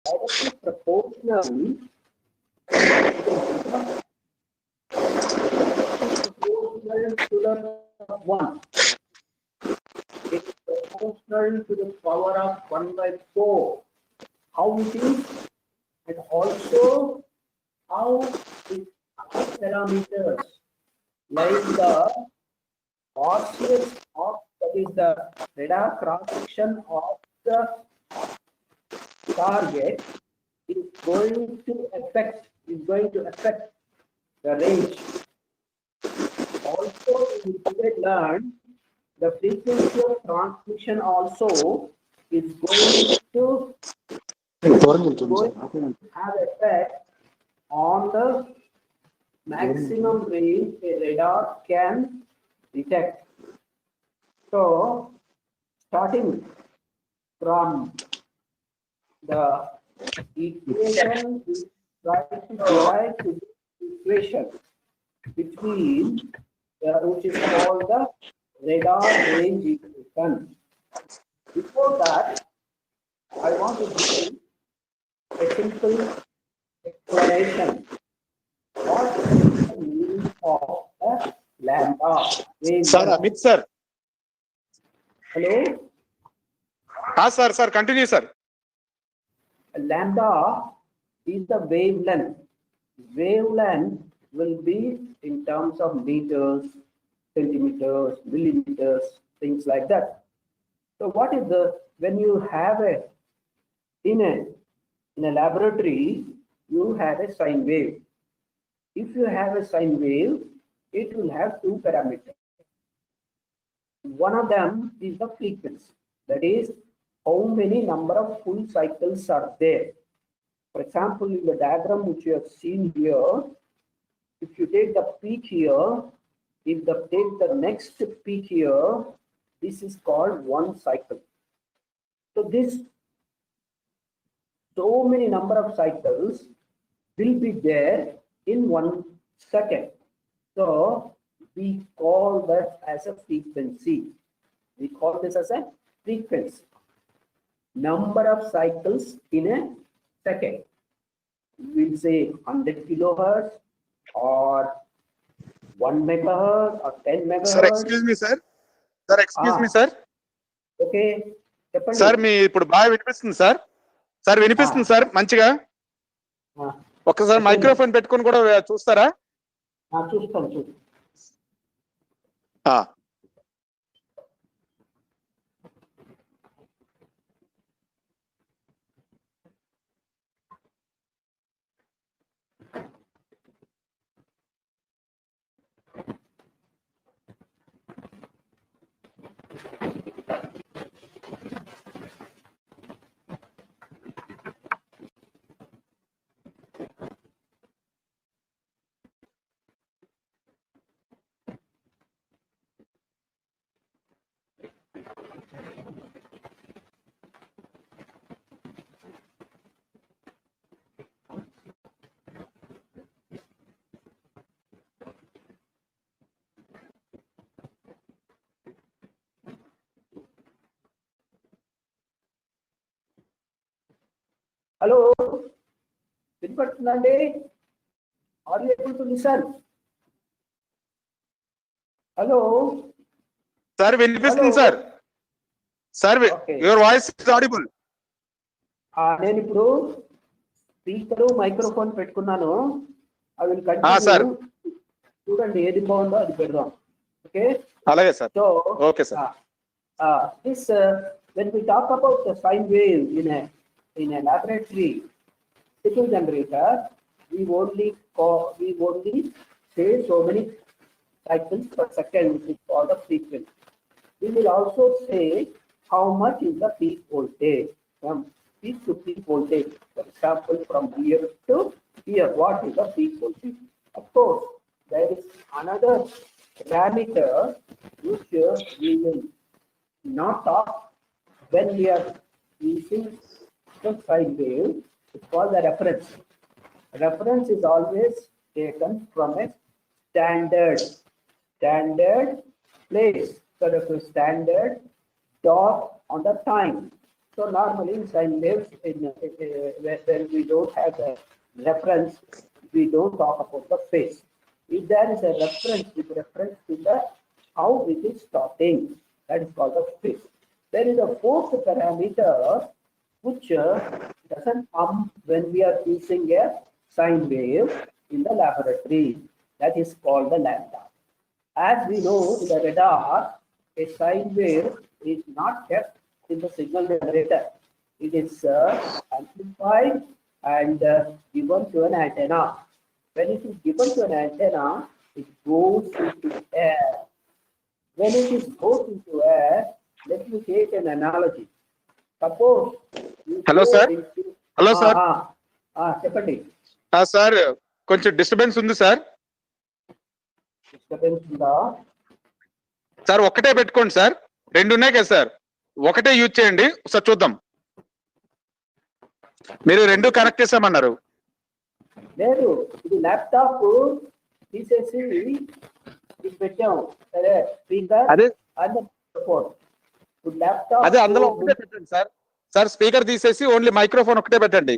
directly proportional to the 1. It's proportional to the power of 1 by 4. How it is, and also how it other parameters like the RCS of, that is the radar cross section of the target, is going to affect the range. Also, we today learn the frequency of transmission also is going to have effect on the maximum range a radar can detect. So, starting from the equation, we try to derive the equation between which is called the radar range equation. Before that, I want to give a simple explanation. What is the meaning of a lambda range? Sir, Amit sir. Hello? Sir, continue, sir. Lambda is the wavelength. Wavelength will be in terms of meters, centimeters, millimeters, things like that. So what is the, when you have in a laboratory, you have a sine wave. If you have a sine wave, it will have two parameters. One of them is the frequency, that is how many number of full cycles are there. For example, in the diagram which you have seen here, if you take the peak here, take the next peak here, this is called one cycle. So so many number of cycles will be there in 1 second. So we call that as a frequency. We call this as a frequency. Number of cycles in a second. We'll say 100 kilohertz or 1 megahertz or 10 megahertz. Sir, excuse me, sir. Sir, excuse me, sir. Okay. Sir, మీ ఇప్పుడు బాగా వినిపిస్తుంది sir. Sir వినిపిస్తుంది sir మంచిగా. ఒక్కసారి microphone పెట్టుకొని కూడా చూస్తారా? చూస్తాను. హలో, వినపడుతుందండి? Are you able to listen? Hello sir, వినిపిస్తుంది sir. Sir, your voice is audible. నేను ఇప్పుడు స్పీకర్ మైక్రోఫోన్ పెట్టుకున్నాను. I will continue. చూడండి ఏది బాగుందో అది పెడదాం. ఓకే, అలాగే sir. So okay sir. this when we talk about the sine wave in a laboratory signal generator, we only say so many cycles per second, which is called the frequency. We will also say how much is the peak voltage, from peak to peak voltage. For example, from here to here, what is the peak voltage? Of course, there is another parameter which we will not talk when we are using the sine wave. It's called the reference. Reference is always taken from a standard place. So there's a standard dot on the time. So normally in sine waves, when we don't have a reference, we don't talk about the phase. If there is a reference with reference to the how it is starting, that is called the phase. There is a fourth parameter which doesn't come when we are using a sine wave in the laboratory. That is called the lambda. As we know, in the radar, a sine wave is not kept in the signal generator. It is amplified and given to an antenna. When it is given to an antenna, it goes into air. When it is goes into air, let me take an analogy. Suppose you Hello, go sir. into Hello, sir. చెప్పండి. Sir కొంచెం disturbance ఉంది sir. Disturbance ఉందా? Sir ఒక్కటే పెట్టుకోండి sir, రెండు ఉన్నాయి కదా sir, ఒకటే యూజ్ చేయండి సార్, చూద్దాం. మీరు రెండు కనెక్ట్ చేసామన్నారు. లేదు, ఇది ల్యాప్టాప్ తీసేసి ఇది పెట్టాము. సరే, స్పీకర్ అదే ల్యాప్టాప్ అదే అందులో ఒకటే పెట్టండి సార్. సార్ స్పీకర్ తీసేసి ఓన్లీ మైక్రోఫోన్ ఒకటే పెట్టండి.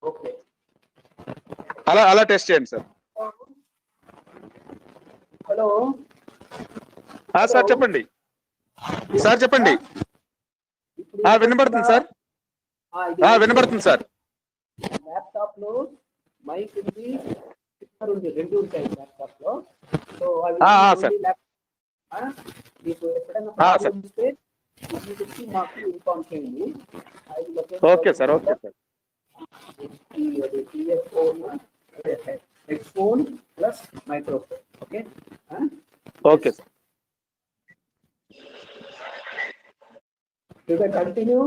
ఓకే, అలా అలా టెస్ట్ చేయండి సార్. హలో సార్ చెప్పండి సార్, చెప్పండి. వినబడుతుంది సార్, వినబడుతుంది సార్. ల్యాప్టాప్ లో మైక్ ఉంది, స్పీకర్ ఉంది, రెండు ఉంటాయి ల్యాప్టాప్ లో. సో మీకు ఎప్పుడైనా ప్రాబ్లం వస్తే మాకు ఇన్ఫార్మ్ చేయండి. Okay sir, okay sir. Headphone plus microphone. Okay okay sir. You can continue.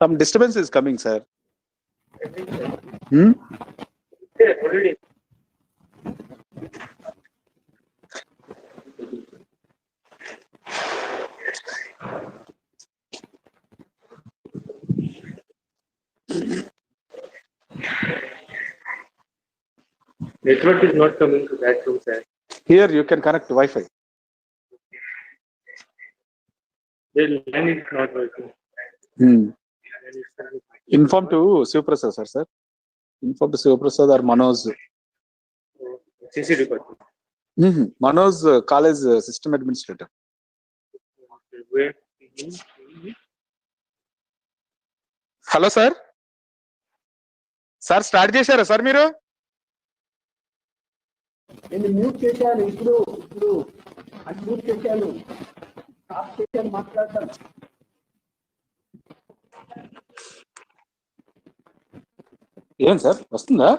Some disturbance is coming, sir. Network is not coming to that room, sir. Here you can connect to Wi-Fi. The line is not working. Inform to Shivaprasad, sir. Inform to Shivaprasad or Manoj. CC department. Manoj, college system administrator. Where? Hello sir. Sir start చేశారా sir మీరు? నేను mute చేశాను. ఇప్పుడు unmute చేశాను, of చేశాను, మాట్లాడతాను. ఏం sir వస్తుందా?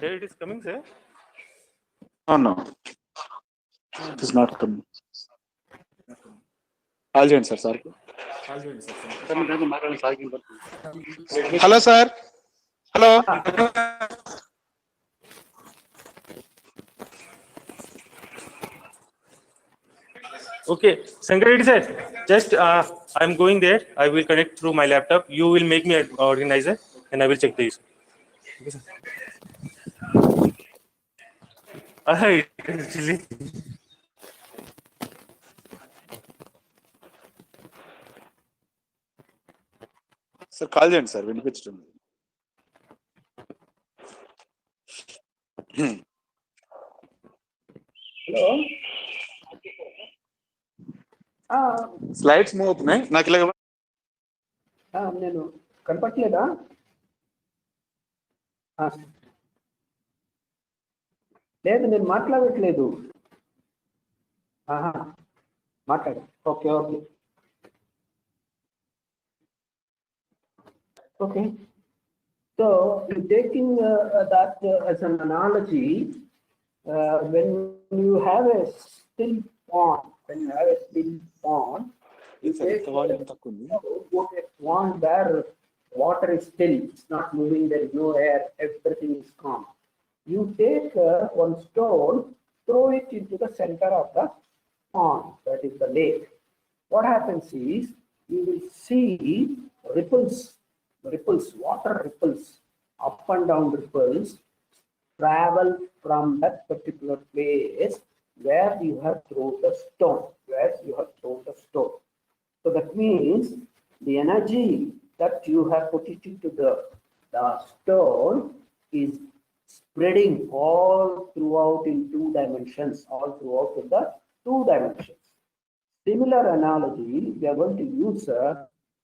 There it is coming, sir. Oh no, it is not coming. I'll join, sir. Sorry. Hello, sir. Hello. Okay, Sankara reddy sir. Just I'm going there. I will connect through my laptop. You will make me an organizer, and I will check the issue. Okay, sir. Actually. Sir call చేయండి sir, వినిపించండి. Hello, slides move అవుతున్నాయి నాకు ఇలాగ. నేను కనపట్లేదా? లేదు, నేను మాట్లాడట్లేదు. మాట్లాడు. Okay okay okay. So taking that as an analogy, when you have a still pond, you take a pond where water is still, it's not moving, there is no air, everything is calm. You take one stone, throw it into the center of the pond, that is the lake, what happens is you will see ripples, water ripples, up and down ripples travel from that particular place where you have thrown the stone, So that means the energy that you have put it into the stone is spreading all throughout in 2 dimensions, Similar analogy we are going to use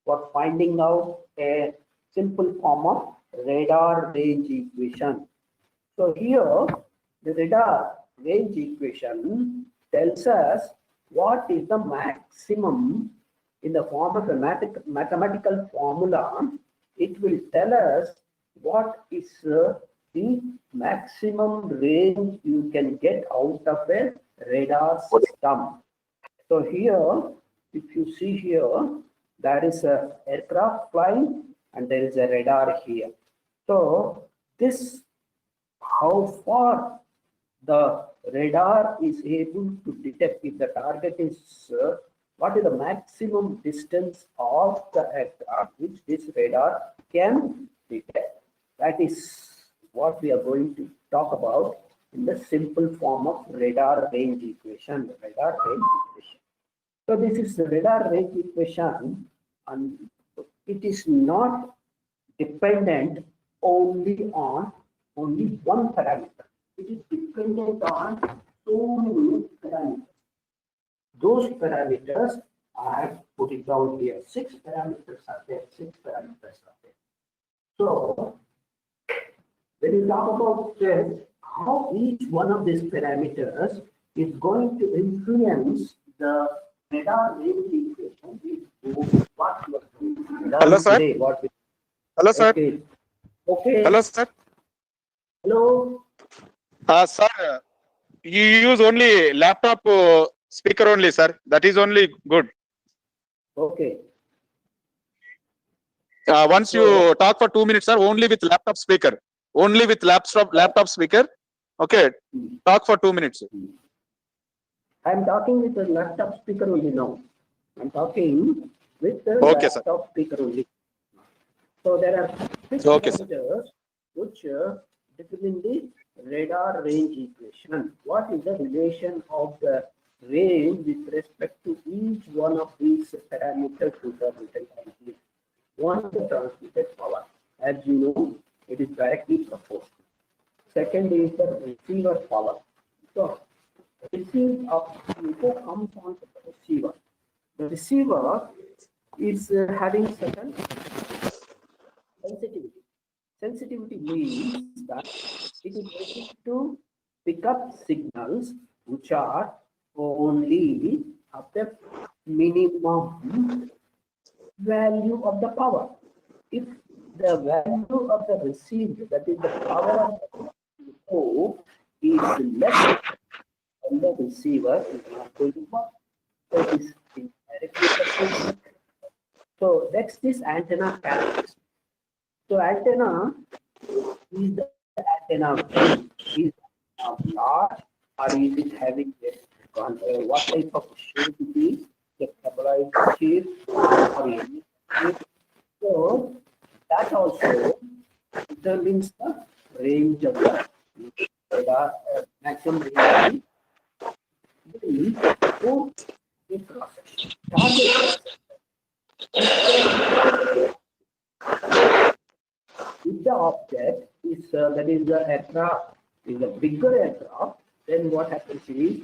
for finding out a simple form of radar range equation. So here the radar range equation tells us what is the maximum in the form of a mathematical formula. It will tell us what is the maximum range you can get out of a radar system. So here, if you see here, there is a aircraft flying and there is a radar here. So this, how far the radar is able to detect, if the target is, what is the maximum distance of the aircraft which this radar can detect. That is what we are going to talk about in the simple form of radar range equation. So this is the radar range equation, and it is not dependent only on one parameter. It is dependent on so many parameters. Those parameters, I have put it down here. 6 parameters are there. So when you talk about this, how each one of these parameters is going to influence the radar range equation is what we are doing Hello, sir. today. Hello, sir. Okay. Hello, sir. Hello. Sir, you use only laptop speaker only, sir. That is only good. Okay. Once you talk for 2 minutes, sir, only with laptop speaker. Only with laptop speaker. Okay. Talk for 2 minutes. I am talking with the laptop speaker only now. I'm talking with the laptop speaker only. So there are 6 parameters which determine the radar range equation. What is the relation of the range with respect to each one of these parameters to the transmitted? One is the transmitted power. As you know, it is directly proportional. Second is the receiver power. So receive of info comes on to the receiver. The receiver is having certain sensitivity. Sensitivity means that it is able to pick up signals which are only of the minimum value of the power. If the value of the received, that is the power of the info, is less than the receiver, is not going to work. So it is indirectly proportional. So next is antenna characteristics. So antenna is the antenna is large, or is it having what type of shape it is, the stabilized shape or any shape. So that also determines the range of the radar, maximum range of the cross section. Target cross section. If the object is that is the aircraft is a bigger aircraft, then what happens is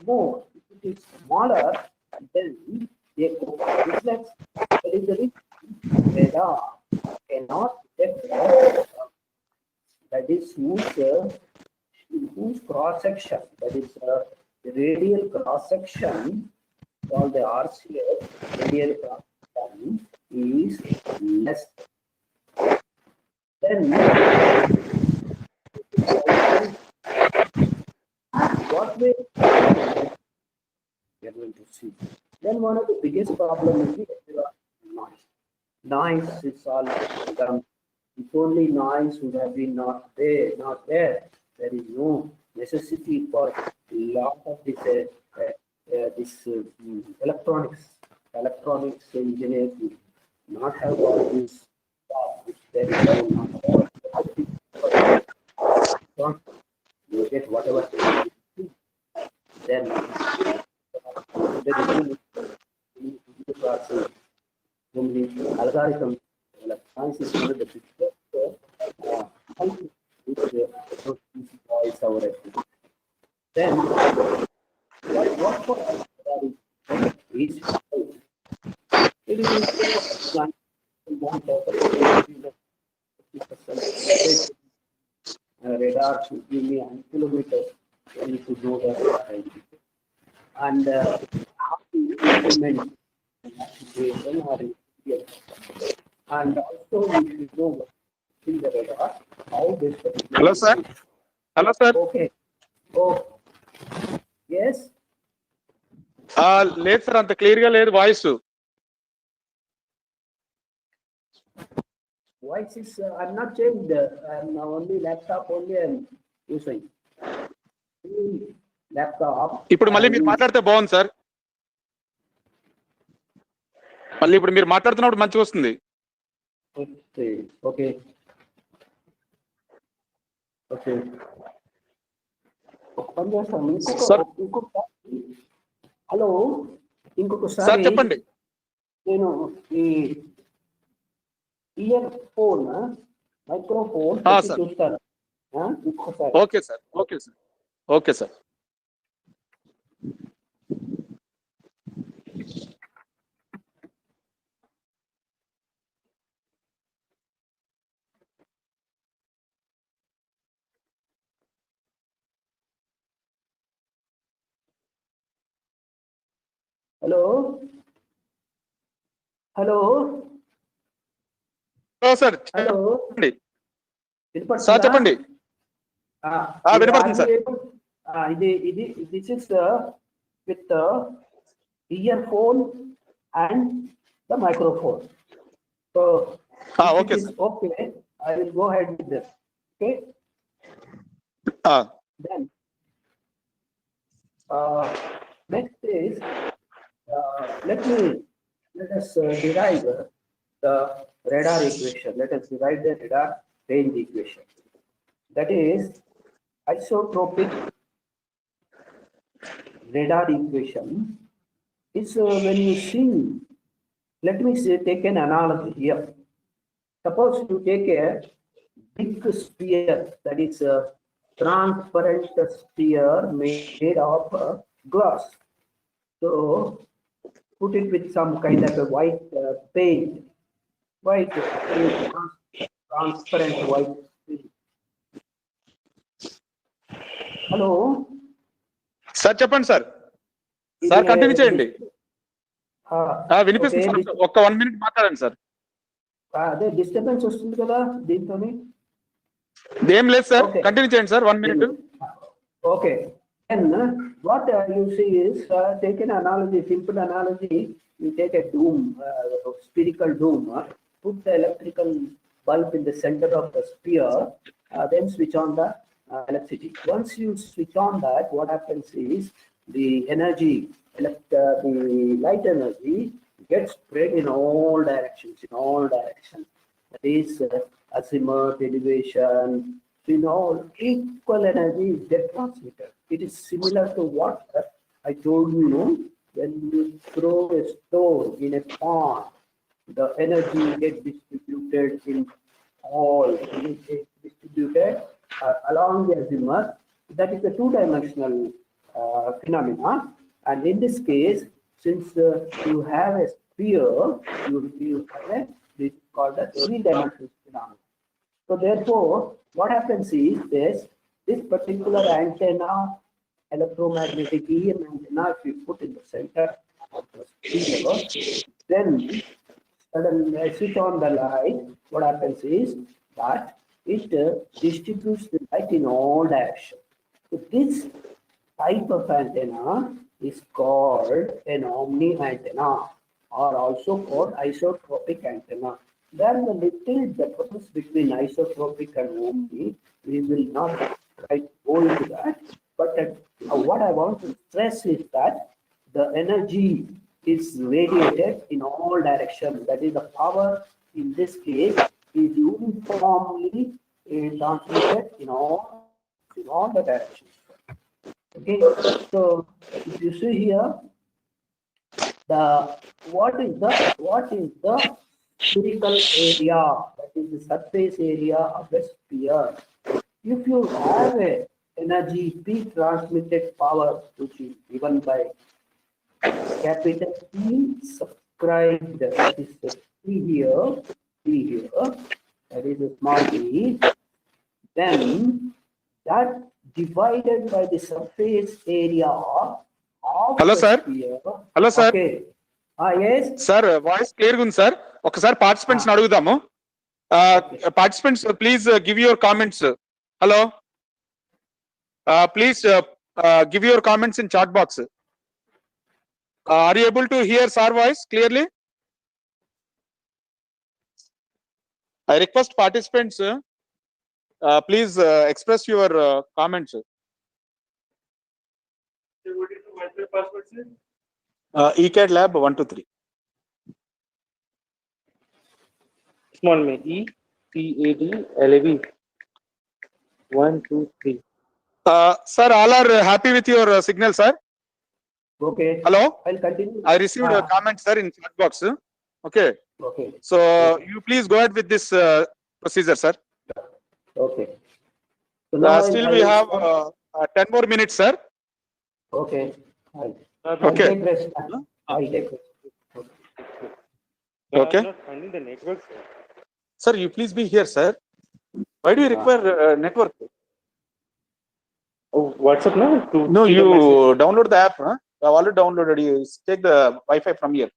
more. If it is smaller, then they reflex. That is the reason radar cannot detect that is whose cross section, that is the radial cross section called the RCS, radial cross section is less. Then what way we are going to see. Then one of the biggest problems is the noise. Noise is all if only noise would have been not there, there is no necessity for a lot of electronics engineers would not have got this job if there is no noise. You get whatever then there is no process. Only algorithm electronics is one of the biggest voice over it. Then what for is it is radar to give me a kilometer and you could know that and how to implement that situation or and also we should know what in the radar how this Hello, sir. Hello, sir. okay. Oh yes. లేదు sir, అంత clear గా లేదు voice. Voice is I'm not changed. I'm only laptop only I'm using. Laptop. ఇప్పుడు మళ్ళీ మీరు మాట్లాడితే బాగుంది sir. మళ్ళీ ఇప్పుడు మీరు మాట్లాడుతున్నప్పుడు మంచిగా వస్తుంది. ఓకే ఓకే ఒక పని చేస్తాను. ఇంకొకసారి హలో ఇంకొకసారి సార్ చెప్పండి. నేను ఈ ఇయర్ ఫోన్ మైక్రోఫోన్ చూస్తాను. Okay sir, okay sir, okay sir. Hello hello sir hello sir చెప్పండి. వినపడుతుంది సార్. ఇది this is with ear phone and the microphone. So okay okay I will go head with this. Okay then next is let us derive the radar equation. Let us derive the radar range equation. That is isotropic radar equation is when you see, let me say, take an analogy here. Suppose you take a big sphere, that is a transparent sphere made of glass. So put it with some kind of a white paint, transparent white paint. Hello. Sir చెప్పండి sir. Sir continue చేయండి. వినిపిస్తుంది sir. ఒక్క 1 minute మాట్లాడండి sir. అదే disturbance వస్తుంది కదా దీంతోని. ఏం లేదు సార్, కంటిన్యూ చేయండి sir. 1 minute. Okay. Then what you see is take an analogy, simple analogy. You take a dome, spherical dome, put the electrical bulb in the center of the sphere, then switch on the electricity. Once you switch on that, what happens is the energy, the light energy gets spread in all directions, That is azimuth, elevation, equal energy is get transmitted. It is similar to what I told you, when you throw a stone in a pond, the energy gets distributed in all, along the azimuth. That is a two-dimensional phenomena. And in this case, since you have a sphere, you have this is called a three-dimensional phenomenon. So therefore, what happens is this particular antenna, electromagnetic EM antenna, if you put in the center of the sphere, then suddenly switch on the light. What happens is that it distributes the light in all directions. So this type of antenna is called an omni antenna, or also called isotropic antenna. then the little difference between isotropic and OP, we will not try to go into that. But what I want to stress is that the energy is radiated in all directions. That is, the power in this case is uniformly transmitted in all the directions. Okay, so if you see here, the what is the spherical area, that is the surface area of the sphere. If you have a energy P transmitted power, which is given by capital P subscribed, that is the P here, that is a small p, then that divided by the surface area of Hello, the sir. sphere. Hello, sir. Okay. Yes. Sir voice clear గా ఉంది సార్. ఒకసారి participants అడుగుదాము. Participants please give your comments. Hello, please give your comments in chat box. Are you able to hear sir voice clearly? I request participants, please express your comments. ECAD lab 1 to 3. Small me ECAD LAB 1 2 3. Sir, all are happy with your signal, sir? Okay. Hello. I'll continue. I received a comment, sir, in chat box. Okay. Okay. So you please go ahead with this procedure, sir. Okay. So now Still we have 10 more minutes, sir. Okay. I'll Okay. take rest. I'll take rest. Okay. I'm not finding the network, sir. Sir, you please be here, sir. Why do you require network? Oh, WhatsApp now? No, see the you message. download the app. Huh? You have already downloaded. You take the Wi-Fi from here.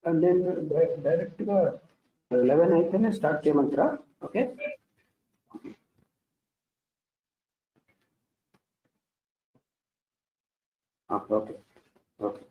and then direct to 11 ಆಯ್ತಾನೆ start ಮಂತ್ರ. Okay, okay okay.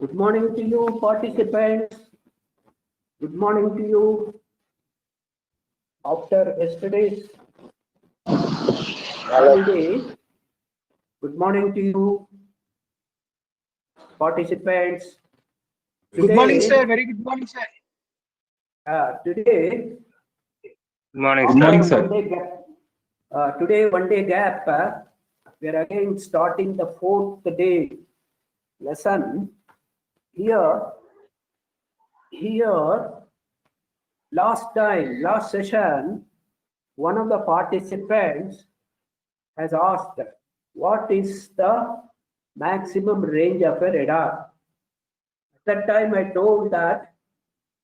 Good morning to you, participants. Good morning to you. After yesterday's holiday, good morning to you, participants. Good morning, sir. Very good morning, sir. Today, Good morning, Good morning, sir. Today, one day gap, we are again starting the fourth day lesson. Here, last session, one of the participants has asked, what is the maximum range of a radar? At that time, I told that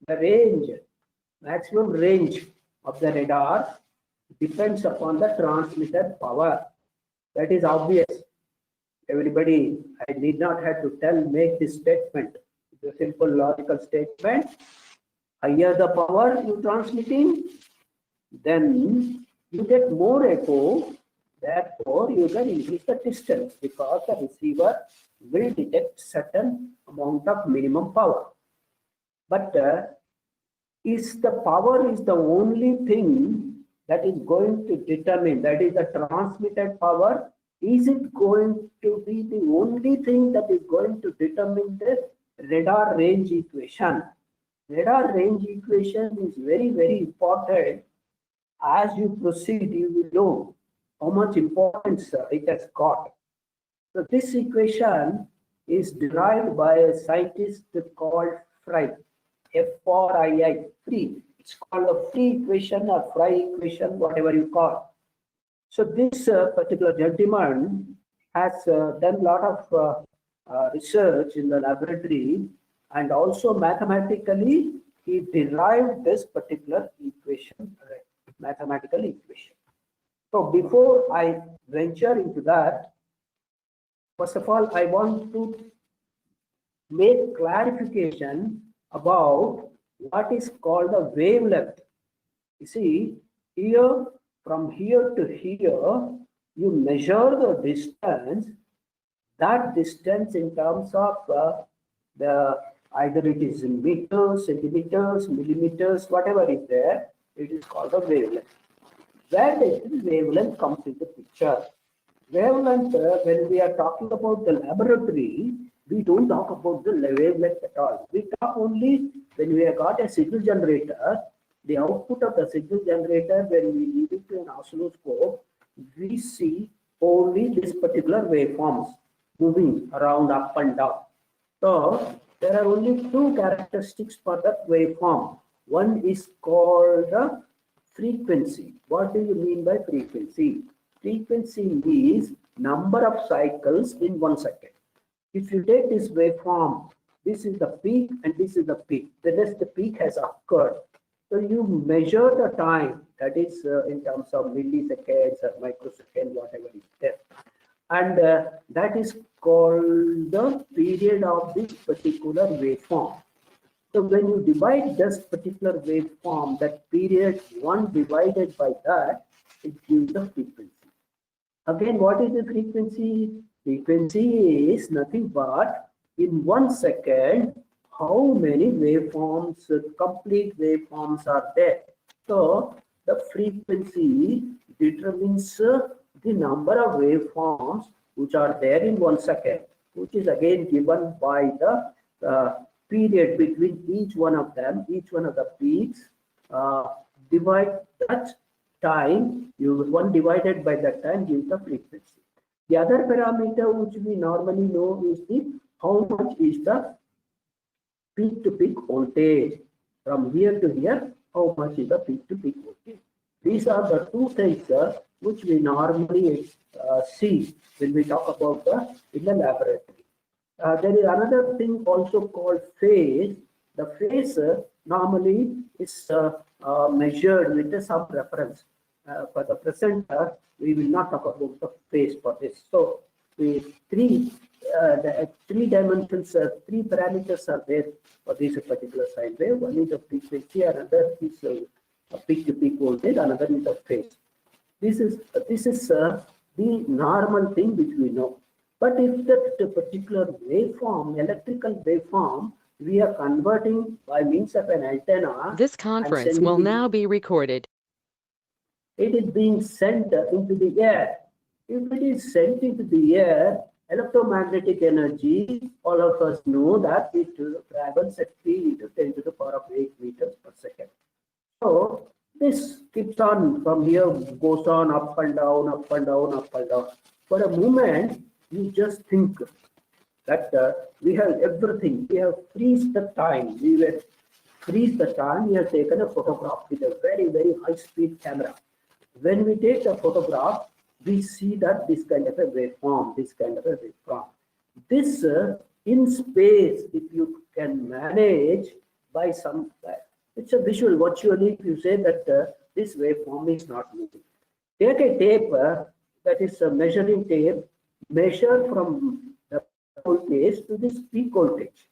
the range maximum range of the radar depends upon the transmitted power. That is obvious. Everybody, I need not have to make this statement. It's a simple logical statement. Higher the power you transmitting, then you get more echo. Therefore, you can increase the distance because the receiver will detect certain amount of minimum power. But is the power is the only thing that is going to determine, that is the transmitted power? Is it going to be the only thing that is going to determine the radar range equation? Radar range equation is very, very important. As you proceed, you will know how much importance it has got. So this equation is derived by a scientist called Fry, F-R-I-I, Free. It's called a free equation or Fry equation, whatever you call. So this particular gentleman has done a lot of research in the laboratory, and also mathematically he derived this particular equation, mathematical equation. So before I venture into that, first of all, I want to make clarification about what is called a wavelength. You see, here, from here to here, you measure the distance. That distance in terms of the either it is in meters, centimeters, millimeters, whatever is there, it is called a wavelength. Where the wavelength comes into picture. Wavelength, when we are talking about the laboratory, we don't talk about the wavelength at all. We talk only when we have got a signal generator, the output of the signal generator, when we lead it to an oscilloscope, we see only this particular waveforms moving around up and down. So there are only two characteristics for that waveform. One is called the frequency. What do you mean by frequency? Frequency is number of cycles in 1 second. If you take this waveform, this is the peak and this is the peak. The next peak has occurred. So you measure the time, that is in terms of milliseconds or microseconds, whatever is there. And that is called the period of this particular waveform. So when you divide this particular waveform, that period 1 divided by that, it gives the frequency. Again, what is the frequency? Frequency is nothing but in 1 second, how many waveforms, complete waveforms are there. So the frequency determines the number of waveforms which are there in 1 second, which is again given by the period between each one of them, each one of the peaks. Divide that time, 1 divided by that time gives the frequency. The other parameter which we normally know is how much is the peak to peak voltage. From here to here, how much is the peak to peak voltage. These are the two things which we normally see when we talk about in the laboratory. There is another thing also called phase. The phase normally is measured with some reference. For the present, we will not talk about the phase for this. So the three dimensions, 3 parameters are there for this particular sine wave. One is the frequency, another is peak to peak voltage, another is the phase. This is the normal thing which we know. But if that particular waveform, electrical waveform, we are converting by means of an antenna. This conference will now be recorded. It is being sent into the air. If it is sent into the air, electromagnetic energy, all of us know that it travels at speed to 10 to the power of 8 meters per second. So this keeps on from here, goes on up and down, up and down, up and down. For a moment, you just think that we have everything. We have freeze the time. We will freeze the time. We have taken a photograph with a very, very high-speed camera. When we take the photograph, we see that this kind of a waveform, this kind of a waveform. This in space, if you can manage by some It's a visual. Virtually, you say that this waveform is not moving. Take a tape that is a measuring tape, measure from the voltage to this peak voltage.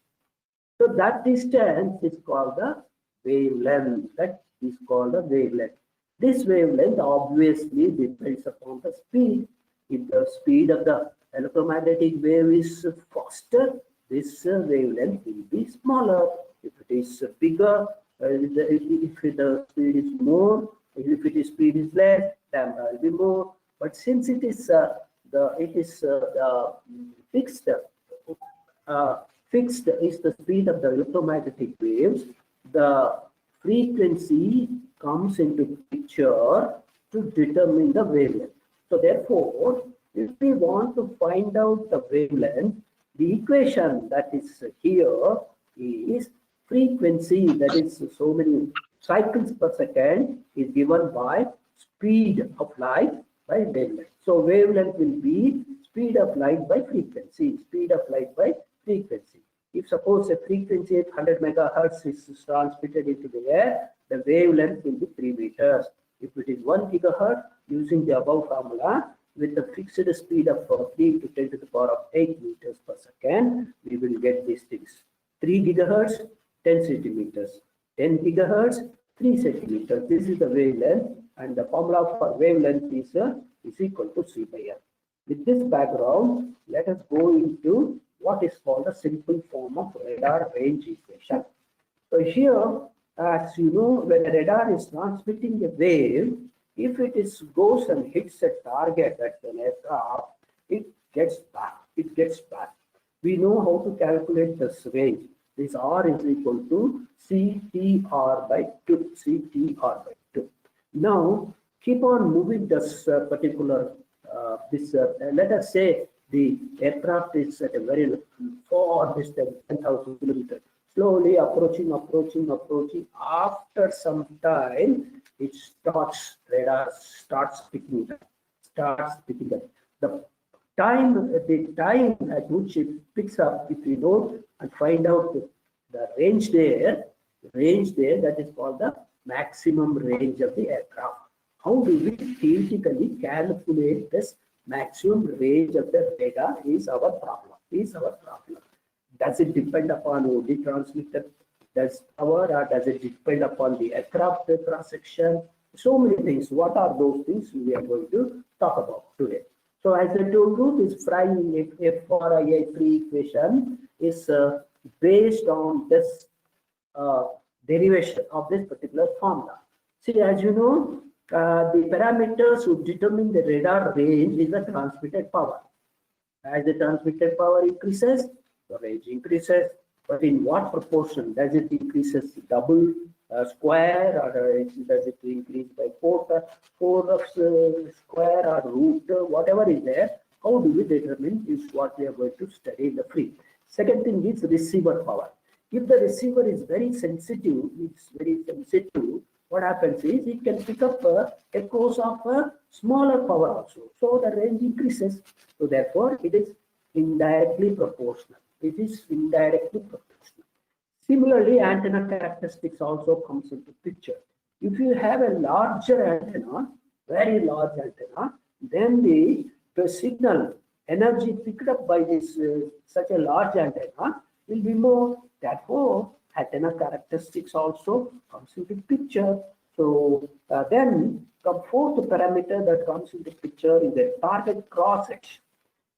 So that distance is called the wavelength. That is called the wavelength. This wavelength obviously depends upon the speed. If the speed of the electromagnetic wave is faster, this wavelength will be smaller. If it is bigger, if the speed is more, if it is speed is less, then there will be more. But since it is fixed, fixed is the speed of the electromagnetic waves, the frequency comes into picture to determine the wavelength. So therefore, if we want to find out the wavelength, the equation that is here is frequency, that is so many cycles per second, is given by speed of light by wavelength. So wavelength will be speed of light by frequency, speed of light by frequency. If suppose a frequency of 100 megahertz is transmitted into the air, the wavelength will be 3 meters. If it is 1 gigahertz, using the above formula, with a fixed speed of 3 to 10 to the power of 8 meters per second, we will get these things. 3 gigahertz, 10 centimeters. 10 gigahertz, 3 centimeters. This is the wavelength, and the formula for wavelength is equal to C by L. With this background, let us go into what is called a simple form of radar range equation. So here, as you know, when a radar is transmitting a wave, if it goes and hits a target at an aircraft, it gets back. It gets back. We know how to calculate this range. This R is equal to CTR by 2. CTR by 2. Now, keep on moving this particular, let us say the aircraft is at a very far distance, 10,000 kilometers. Slowly approaching. After some time, it starts, radar starts picking up. The time at which it picks up, if we know and find out the range there, that is called the maximum range of the aircraft. How do we theoretically calculate this maximum range of the radar is our problem. Does it depend upon the transmitter power, or does it depend upon the aircraft cross section? So many things. What are those things we are going to talk about today? So as I told you, this FRIA free equation is based on this derivation of this particular formula. See, as you know, the parameters who determine the radar range is the transmitted power. As the transmitted power increases, the range increases. But in what proportion? Does it increases double, square, or does it increase by 4 of square or root, whatever is there? How do we determine is what we are going to study in the free. Second thing is receiver power. If the receiver is very sensitive, what happens is it can pick up echoes of a smaller power also. So the range increases. So therefore, it is indirectly proportional. Similarly, antenna characteristics also comes into picture. If you have a larger antenna, very large antenna, then the signal energy picked up by this such a large antenna will be more. Therefore, antenna characteristics also comes into picture. So then the fourth parameter that comes into picture is the target cross section.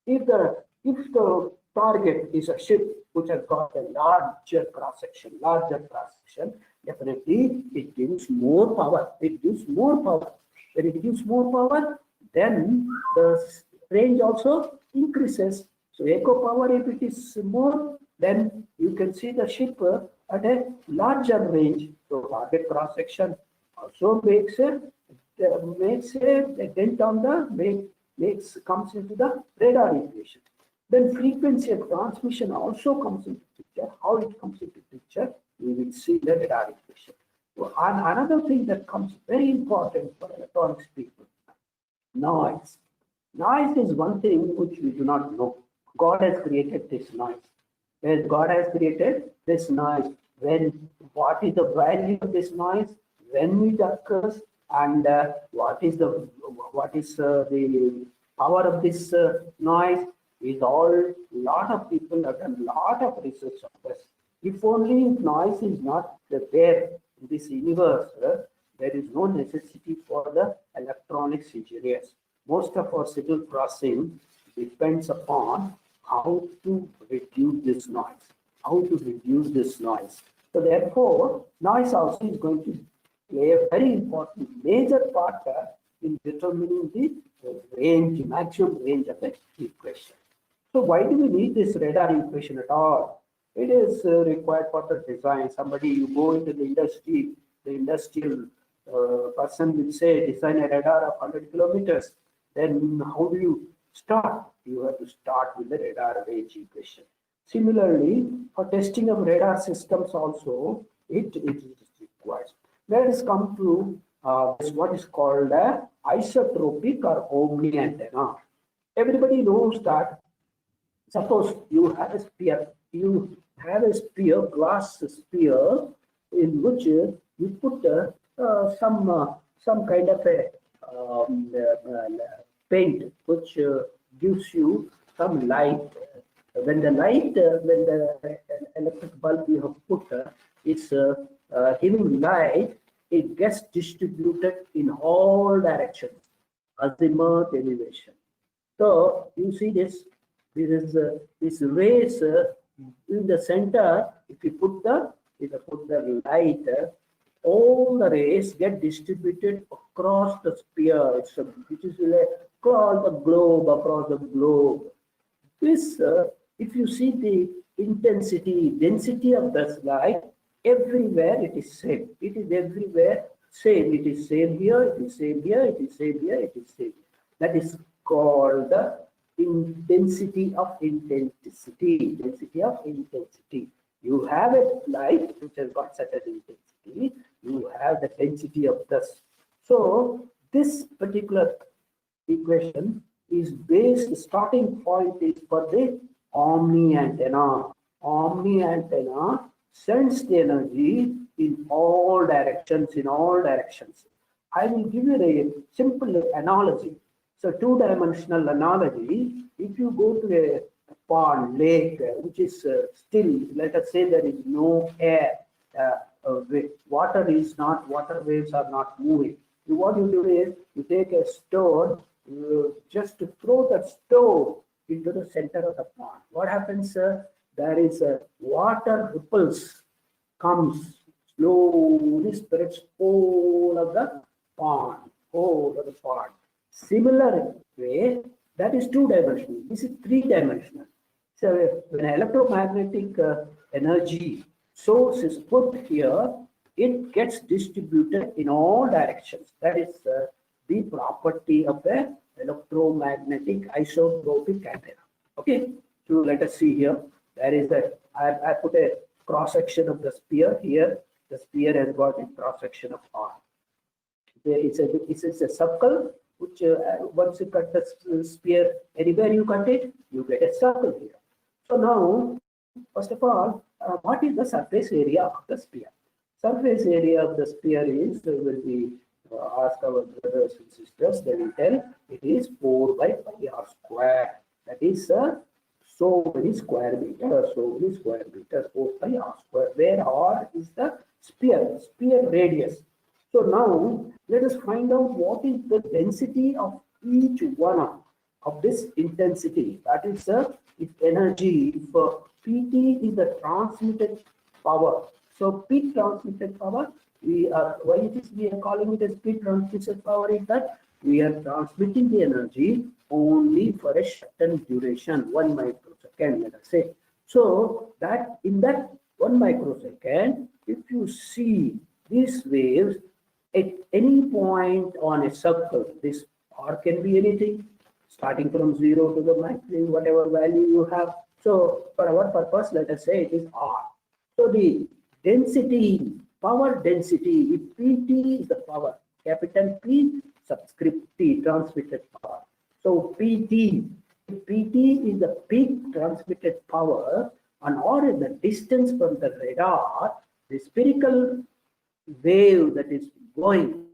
If the target is a ship which has got a larger cross section, definitely it gives more power. When it gives more power, then the range also increases. So echo power, if it is more, then you can see the ship at a larger range. So target cross section also makes a dent on the comes into the radar equation. Then frequency of transmission also comes into picture. How it comes into picture, we will see the radar equation. So, and another thing that comes very important for electronics people, noise. Noise is one thing which we do not know. God has created this noise. As God has created this noise, what is the value of this noise, when it occurs, and what is the power of this noise. Is all lot of people have done lot of research on this. If only noise is not there in this universe, there is no necessity for the electronics engineers. Most of our signal processing depends upon how to reduce this noise. So therefore, noise also is going to play a very important major part in determining the range, maximum range of the equation. So why do we need this radar equation at all? It is required for the design. Somebody, you go into the industry, the industrial person will say, design a radar of 100 kilometers. Then how do you start? You have to start with the radar range equation. Similarly, for testing of radar systems also, it is required. Let us come to what is called a isotropic or omni antenna. Everybody knows that. Suppose you have a sphere, glass sphere, in which you put some kind of a paint, which gives you some light. When the electric bulb you have put is giving light, it gets distributed in all directions, azimuth elevation. So you see this this rays in the center. If you put the light, all the rays get distributed across the sphere. It is across the globe. This, if you see the density of the light, everywhere it is same. It is everywhere same. It is same here. It is same here. It is same here. It is same. That is called the density of intensity. You have a light which has got such an intensity. You have the density of this. So this particular equation is based, starting point is for the omni antenna. Omni antenna sends the energy in all directions. I will give you a simple analogy. So two-dimensional analogy, if you go to a pond, lake, which is still, let us say there is no air, water waves are not moving. What you do is, you take a stone, just to throw that stone into the center of the pond. What happens, there is water ripples, comes, slowly spreads whole of the pond. Similar way, that is two-dimensional. This is three-dimensional. So when electromagnetic energy source is put here, it gets distributed in all directions. That is the property of the electromagnetic isotropic antenna. Okay, so let us see here. There is I put a cross section of the sphere here. The sphere has got a cross section of R. It's a circle, which once you cut the sphere, anywhere you cut it, you get a circle here. So now, first of all, what is the surface area of the sphere? Surface area of the sphere is, when we ask our brothers and sisters, they will tell it is 4 by pi r square. That is so many square meters, 4 pi r square, where r is the sphere radius. So now let us find out what is the density of each one of this intensity. That is its energy. If PT is the transmitted power. So peak transmitted power, we are calling it as peak transmitted power is that we are transmitting the energy only for a certain duration, 1 microsecond, let us say. So that in that 1 microsecond, if you see these waves at any point on a circle, this r can be anything, starting from 0 to the maximum, whatever value you have. So for our purpose, let us say it is r. So the density, power density, if PT is the power, capital P subscript T, transmitted power. So PT, if PT is the peak transmitted power, and or is the distance from the radar, the spherical wave that is going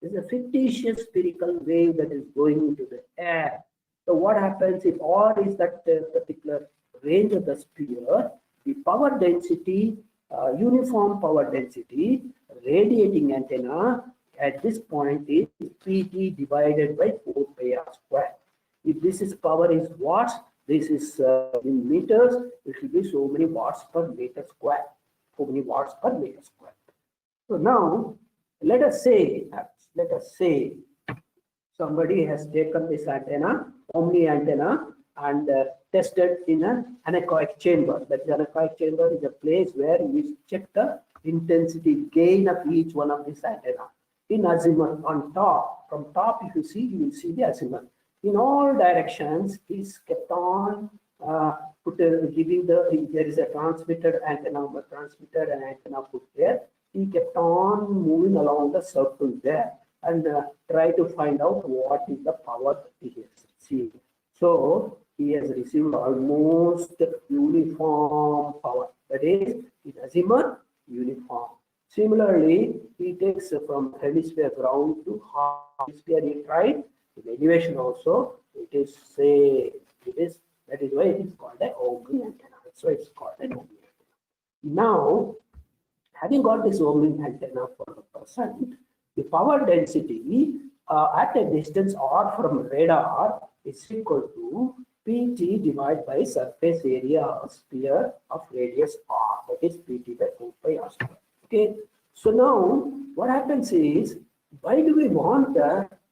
is a fictitious spherical wave that is going into the air. So what happens if R is that particular range of the sphere, the power density, uniform power density, radiating antenna at this point is Pt divided by 4 pi r square. If this is power is watts, this is in meters, it will be so many watts per meter square. So many watts per meter square. So now let us say somebody has taken this antenna, omni antenna, and tested in an anechoic chamber. That anechoic chamber is a place where we check the intensity gain of each one of this antenna. In azimuth on top, from top if you see, you will see the azimuth. In all directions, is kept on giving there is a transmitted antenna, and antenna put there. He kept on moving along the circle there and try to find out what is the power that he has received. So he has received almost uniform power. That is, in azimuth, uniform. Similarly, he takes from hemisphere ground to half hemisphere. He tried in elevation also. It is same. That is why it is called an omni antenna. So it's called an omni antenna. Now, having got this omni antenna for the person, the power density at a distance r from radar is equal to Pt divided by surface area of sphere of radius r. That is Pt by 4 pi r square. Okay. So now what happens is, why do we want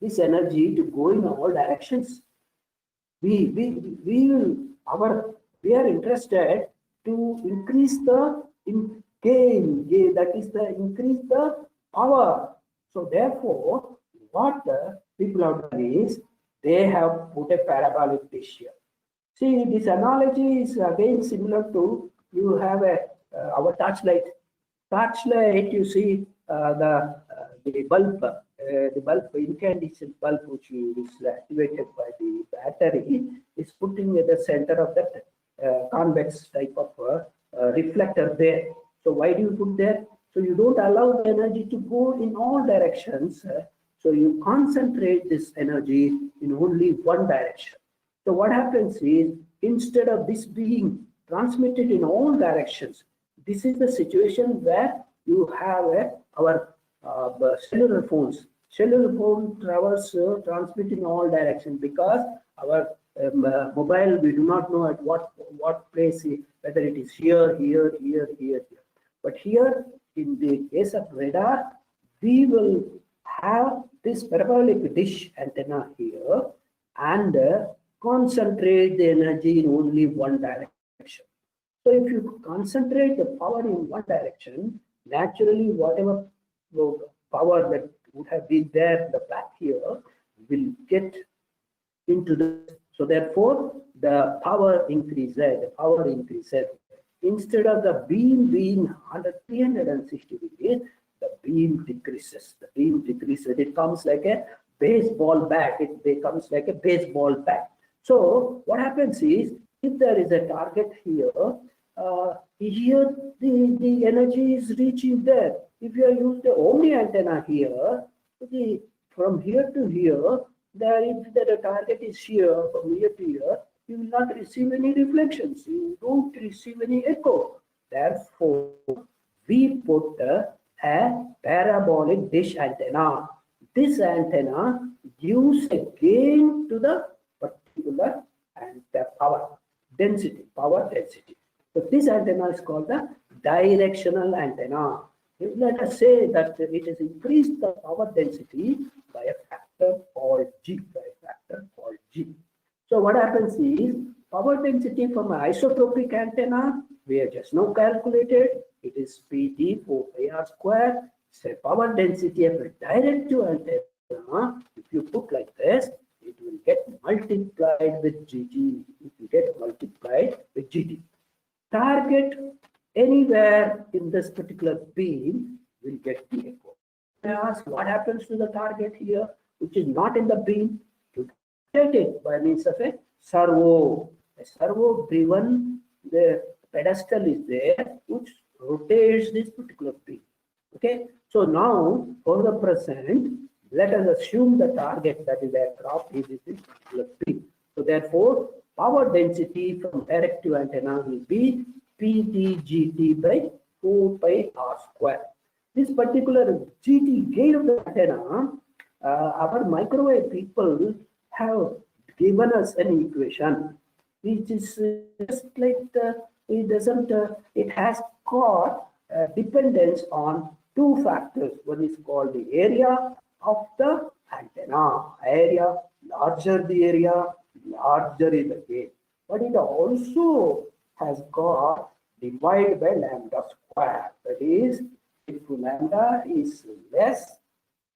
this energy to go in all directions? We are interested to increase the gain, that is the increase the power. So therefore, what the people have done is they have put a parabolic dish here. See, this analogy is again similar to, you have our torchlight. Torchlight, you see the bulb, incandescent bulb, which is activated by the battery, is putting at the center of that convex type of reflector there. So why do you put there? So you don't allow the energy to go in all directions. So you concentrate this energy in only one direction. So what happens is, instead of this being transmitted in all directions, this is the situation where you have our cellular phones. Cellular phone travels transmit in all directions, because our mobile, we do not know at what place, whether it is here. But here, in the case of radar, we will have this parabolic dish antenna here and concentrate the energy in only one direction. So if you concentrate the power in one direction, naturally whatever power that would have been there, the back here, will get into the, so therefore the power increases, Instead of the beam being 360 degrees, the beam decreases. It comes like a baseball bat. It becomes like a baseball bat. So what happens is, if there is a target here, here the energy is reaching there. If you use the omni antenna here, from here to here, if the target is here, from here to here, you will not receive any reflections. You don't receive any echo. Therefore, we put a parabolic dish antenna. This antenna gives a gain to the particular and the power density. So this antenna is called the directional antenna. Let us say that it has increased the power density by a factor called G. So what happens is, power density from an isotropic antenna, we have just now calculated, it is Pt 4 pi r square. So power density of a directive antenna, if you put like this, it will get multiplied with Gt. Target anywhere in this particular beam will get the echo. I ask, what happens to the target here, which is not in the beam? You get it by means of a servo. A servo driven, the pedestal is there, which rotates this particular beam. Okay, so now for the present, let us assume the target, that is aircraft, is this particular beam. So therefore, power density from directive antenna will be PTGT by 4 pi r square. This particular GT gain of the antenna, our microwave people have given us an equation which is just like it doesn't, it has got dependence on two factors. One is called the area of the antenna. Area, larger the area, larger is the gain. But it also has got divided by lambda square. That is, if lambda is less,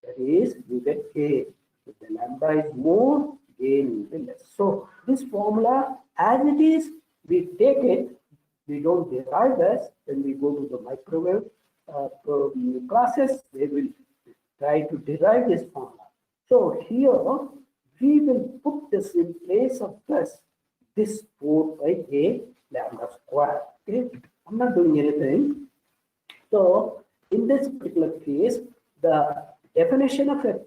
that is, you get gain. If the lambda is more, gain will be less. So this formula, as it is, we take it, we don't derive this. When we go to the microwave classes, they will try to derive this formula. So here we will put this in place of this 4 pi a lambda square. Okay, I'm not doing anything. So in this particular case, the definition of a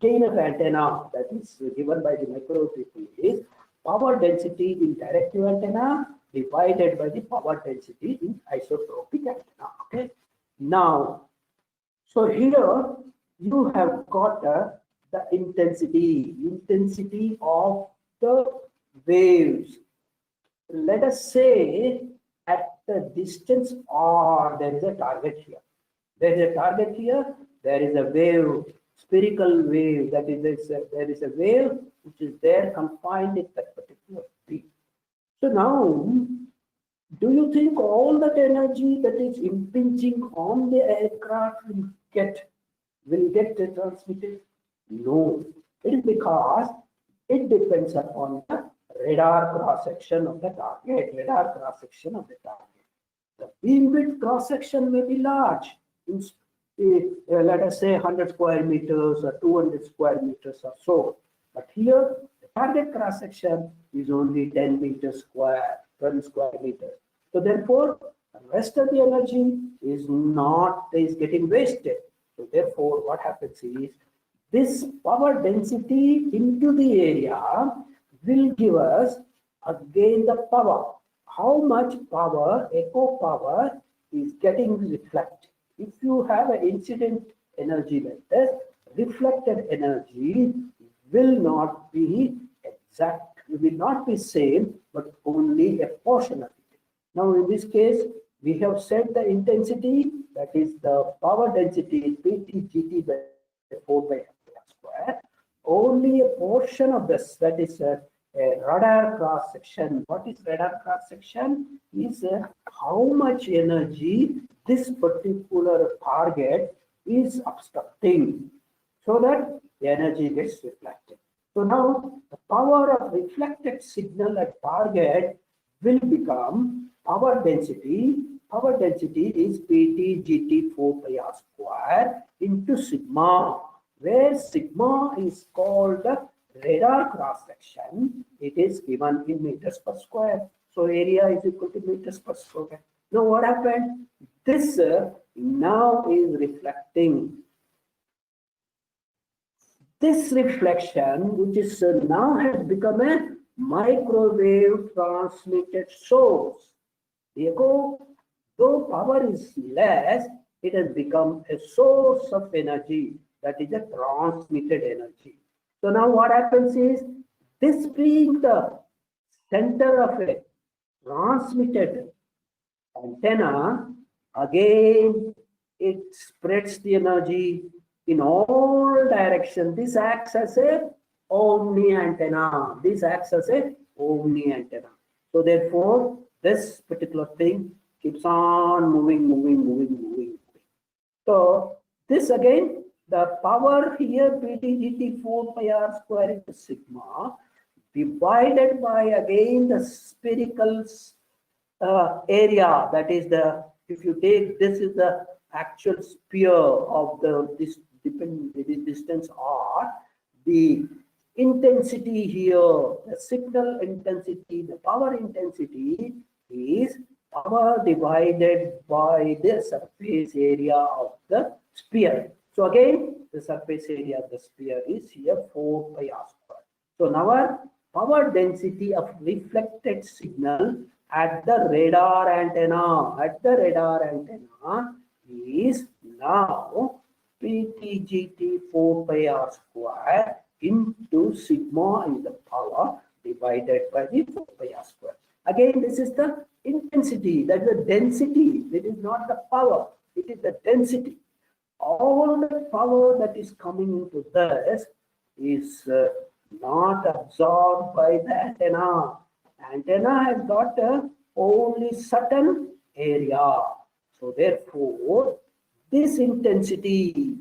gain of antenna that is given by the microwave people is power density in directive antenna divided by the power density in isotropic antenna. Okay. Now, so here you have got the intensity of the waves. Let us say at the distance r, there is a target here. There is a target here. There is a wave, spherical wave. That is, there is a wave which is there confined in that particular peak. So now, do you think all that energy that is impinging on the aircraft will get transmitted? No, it is because it depends upon the radar cross section of the target. Radar cross section of the target. The beam width cross section may be large. Let us say 100 square meters or 200 square meters or so. But here, the target cross section is only 10 meters square, 12 square meters. So therefore, the rest of the energy is getting wasted. So therefore, what happens is this power density into the area will give us again the power. How much power, echo power, is getting reflected? If you have an incident energy like this, reflected energy will not be exact, will not be same, but only a portion of it. Now in this case, we have set the intensity, that is the power density is PTGT by 4 by r square. Only a portion of this, that is a radar cross section. What is radar cross section? Is how much energy this particular target is obstructing, so that the energy gets reflected. So now the power of reflected signal at target will become power density. Power density is PTGT 4 pi r square into sigma, where sigma is called the radar cross section. It is given in meters per square. So area is equal to meters per square. Now what happened? This now is reflecting. This reflection, which is now has become a microwave transmitted source. The echo, though power is less, it has become a source of energy, that is a transmitted energy. So now what happens is, this being the center of a transmitted antenna, again it spreads the energy in all directions. This acts as a omni antenna. This acts as a omni antenna. So therefore, this particular thing keeps on moving. So this again, the power here PTGT 4 pi r square into sigma divided by again the spherical area, that is the, if you take this is the actual sphere of this distance r, the intensity here, the signal intensity, the power intensity is power divided by the surface area of the sphere. So again, the surface area of the sphere is here 4 pi r square. So now our power density of reflected signal at the radar antenna is now PTGT 4 pi r square into sigma is the power divided by the 4 pi r square. Again, this is the intensity, that is the density. It is not the power, it is the density. All the power that is coming into this is not absorbed by the antenna. Antenna has got only certain area. So therefore, this density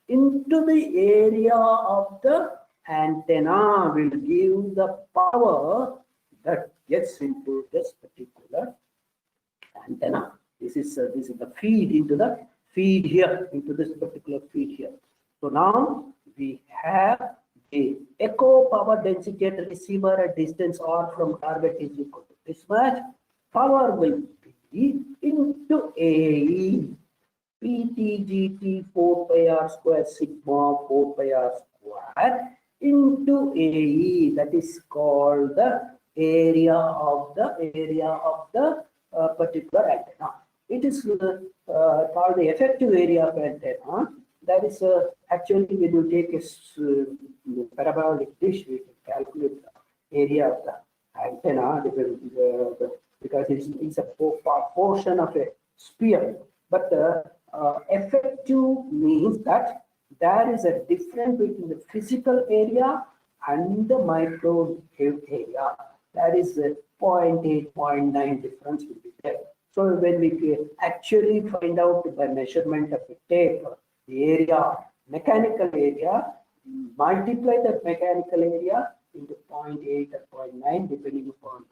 into the area of the antenna will give the power that gets into this particular antenna. This is the feed into the feed here, into this particular feed here. So now we have the echo power density at the receiver at distance r from target is equal to this much. Power will be into AE PTGT 4 pi r square sigma 4 pi r square into AE, that is called the area of the particular antenna. It is called the effective area of antenna. That is actually when you take a parabolic dish, we can calculate the area of the antenna because it's a portion of a sphere. But effective means that there is a difference between the physical area and the microwave area. That is 0.8, 0.9 difference will be there. So when we actually find out by measurement of a tape, the area, mechanical area, multiply the mechanical area into 0.8 or 0.9 depending upon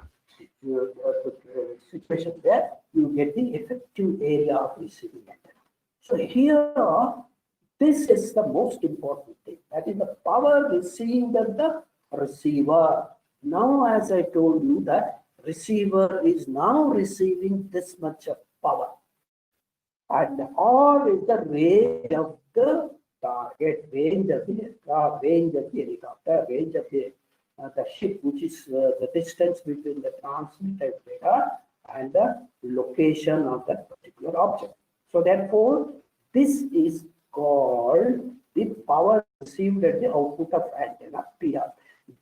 the situation there, you get the effective area of receiving antenna. So here, this is the most important thing. That is the power received at the receiver. Now, as I told you, that receiver is now receiving this much of power. And R is the range of the target, range of the aircraft, range of the helicopter, range of the ship, which is the distance between the transmitted data and the location of that particular object. So therefore, this is called the power received at the output of antenna, PR.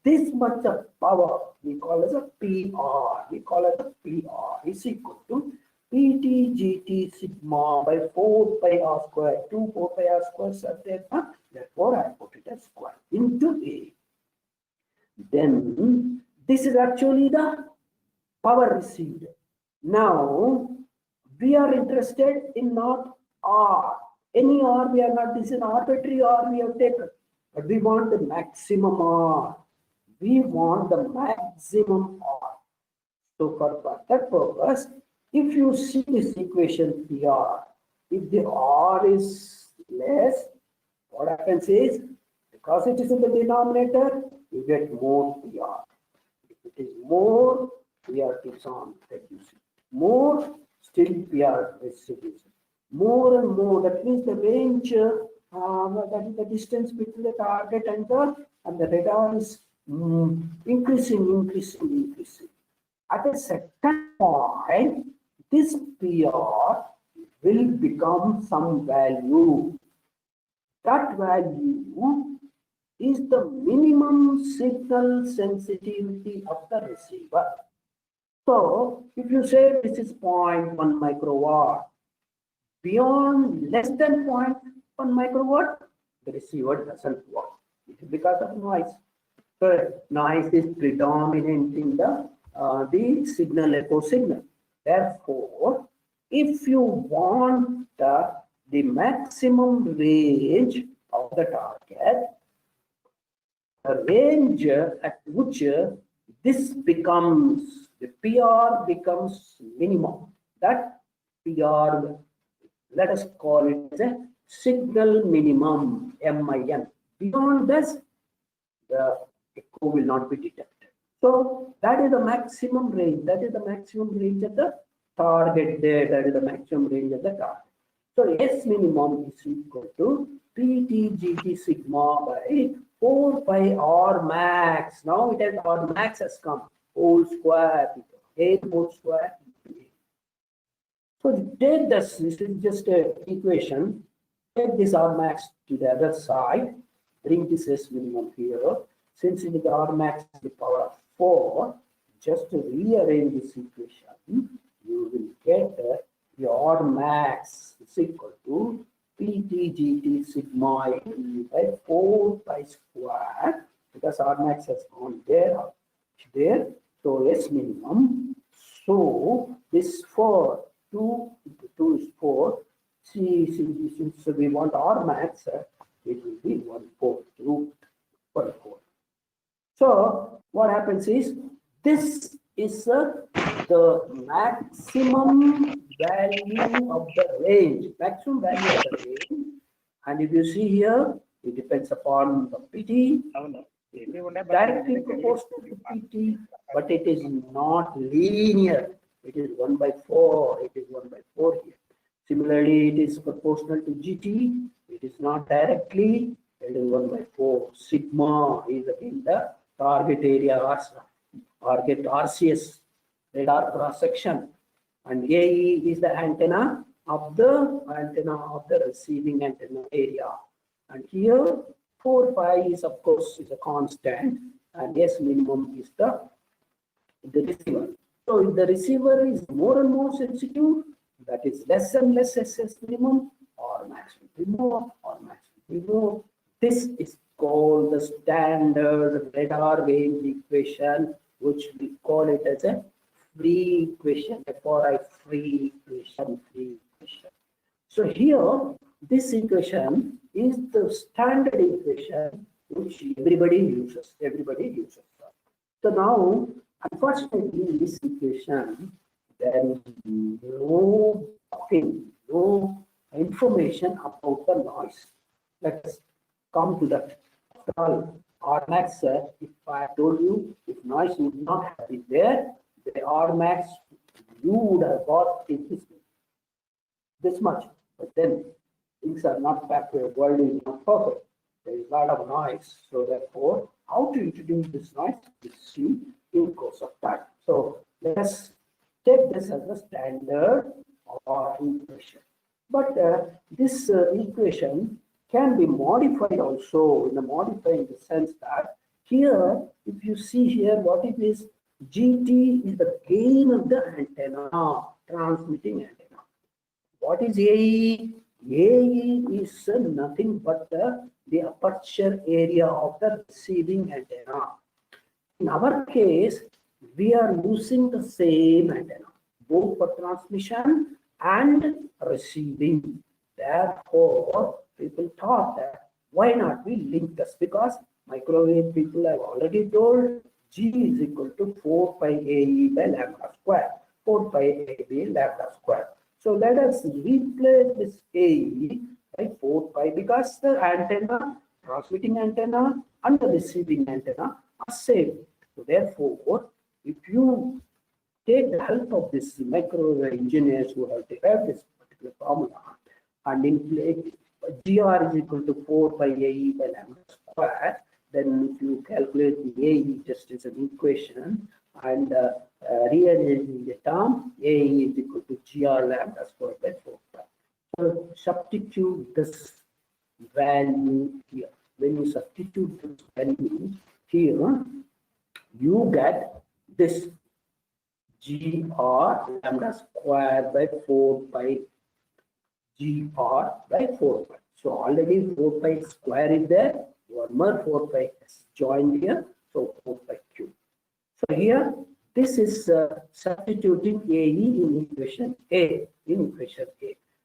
This much of power we call as a PR. We call it a PR is equal to PTGT sigma by 4 pi r square, 2 4 pi r square antenna. Therefore, I put it as square into A. Then this is actually the power received. Now we are interested in not R. Any R we are not, this is an arbitrary R we have taken, but we want the maximum R. We want the maximum R. So for that purpose, if you see this equation PR, if the R is less, what happens is, because it is in the denominator, you get more PR. If it is more, PR keeps on reducing. More, still PR is reducing. More and more, that means the range, that is the distance between the target and the radar is increasing. At a certain point, this PR will become some value. That value is the minimum signal sensitivity of the receiver. So if you say this is 0.1 microwatt, beyond less than 0.1 microwatt, the receiver doesn't work. It is because of noise. So noise is predominant in the signal, echo signal. Therefore, if you want the maximum range of the target, the range at which this becomes, the PR becomes minimum. That PR, let us call it as a signal minimum, MIN. Beyond this, the echo will not be detected. So that is the maximum range. That is the maximum range at the target there. That is the maximum range at the target. So S minimum is equal to PTGT sigma by 4 pi R max. Now it has R max has come whole square, A whole square. So take this is just an equation. Take this R max to the other side. Bring this S minimum here. Since it is R max to the power of 4, just to rearrange this equation, you will get the R max is equal to PTGT sigma by 4 pi square, because R max has gone there. So S minimum. So this 4, 2 into 2 is 4. Since we want R max, it will be 1/4 root 1/4. So what happens is, this is the maximum value of the range, maximum value of the range. And if you see here, it depends upon the PT, directly proportional to PT, but it is not linear. It is 1/4. It is 1/4 here. Similarly, it is proportional to GT. It is not directly. It is 1/4. Sigma is in the target area, target RCS, radar cross section, and AE is the antenna of the receiving antenna area. And here 4 pi is of course is a constant, and S minimum is the receiver. So if the receiver is more and more sensitive, that is less and less SS minimum, or max will be more, or max will be more. This is called the standard radar range equation, which we call it as a free equation, FRI free equation, So here, this equation is the standard equation which everybody uses. So now, unfortunately, in this equation, there is no information about the noise. Let's come to that. R max, if I told you, if noise would not have been there, the R max you would have got this much. But then things are not perfect, the world is not perfect. There is a lot of noise. So therefore, how to introduce this noise, we see in course of time. So let us take this as a standard or equation. But this equation can be modified also, in the sense that here, if you see here, what it is, GT is the gain of the antenna, transmitting antenna. What is AE? AE is nothing but the aperture area of the receiving antenna. In our case, we are using the same antenna, both for transmission and receiving. Therefore, people thought that why not we link this, because microwave people have already told G is equal to 4 pi AE by lambda square, 4 pi AE by lambda square. So let us replace this AE by 4 pi, because the antenna, transmitting antenna and the receiving antenna are same. So therefore, if you take the help of this microwave engineers who have derived this particular formula, and in place GR is equal to 4 pi AE by lambda square, then if you calculate the AE just as an equation and rearranging the term, AE is equal to GR lambda square by 4 pi. So substitute this value here. When you substitute this value here, you get this GR lambda square by 4 pi GR by 4 pi. So already 4 pi square is there. One more 4 pi is joined here. So 4 pi cube. So here, this is substituting AE in equation A.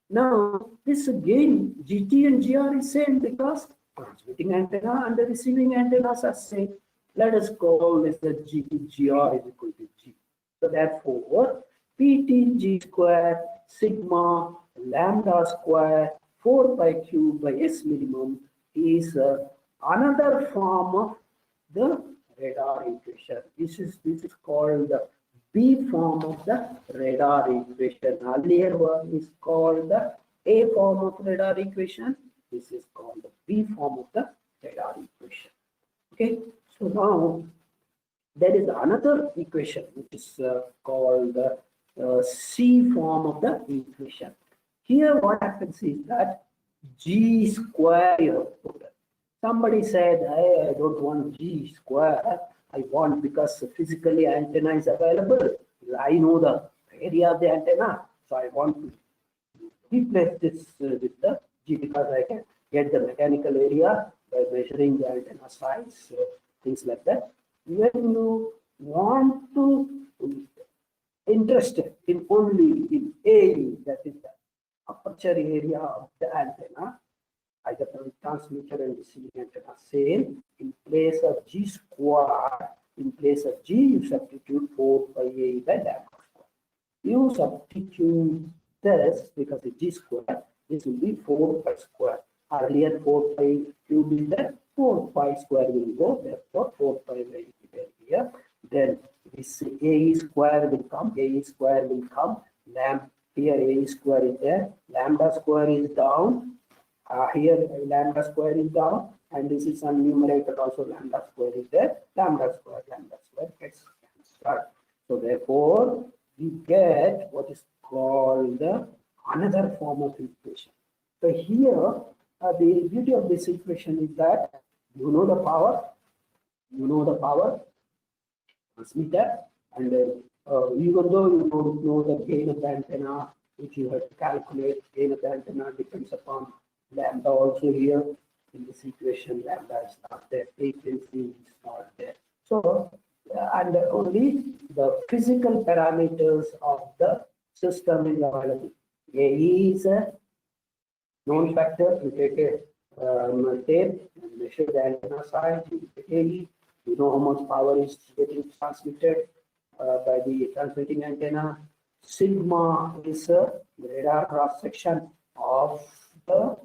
Now, this again, GT and GR is same because transmitting antenna and the receiving antennas are same. Let us call this the GT GR is equal to G. So therefore, PTG square sigma lambda square 4 pi cube by S minimum is another form of the radar equation. This is called the B form of the radar equation. Earlier one is called the A form of radar equation. This is called the B form of the radar equation. Okay, so now there is another equation which is called the C form of the equation. Here what happens is that G square you put. Somebody said, hey, I don't want G square. I want, because physically antenna is available. I know the area of the antenna. So I want to replace this with the G, because I can get the mechanical area by measuring the antenna size, things like that. When you want to interested in only in A, that is the aperture area of the antenna, either from transmitter and receiving antenna, same. In place of G square, in place of G, you substitute 4 pi A by lambda square. You substitute this because the G square, this will be 4 pi square. Earlier 4 pi cube is there, 4 pi square will go, therefore 4 pi will be here. Then this A square will come, here A square is there, lambda square is down. Here lambda square is down, and this is some numerator also, lambda square is there, lambda square gets cancelled. So therefore we get what is called the another form of equation. So here the beauty of this equation is that you know the power transmitter, and even though you don't know the gain of the antenna, which you have to calculate, gain of the antenna depends upon lambda also. Here in this equation, lambda is not there, frequency is not there. So and only the physical parameters of the system is available. AE is a known factor. You take a tape and measure the antenna size, you take AE, you know how much power is getting transmitted by the transmitting antenna. Sigma is a radar cross section of the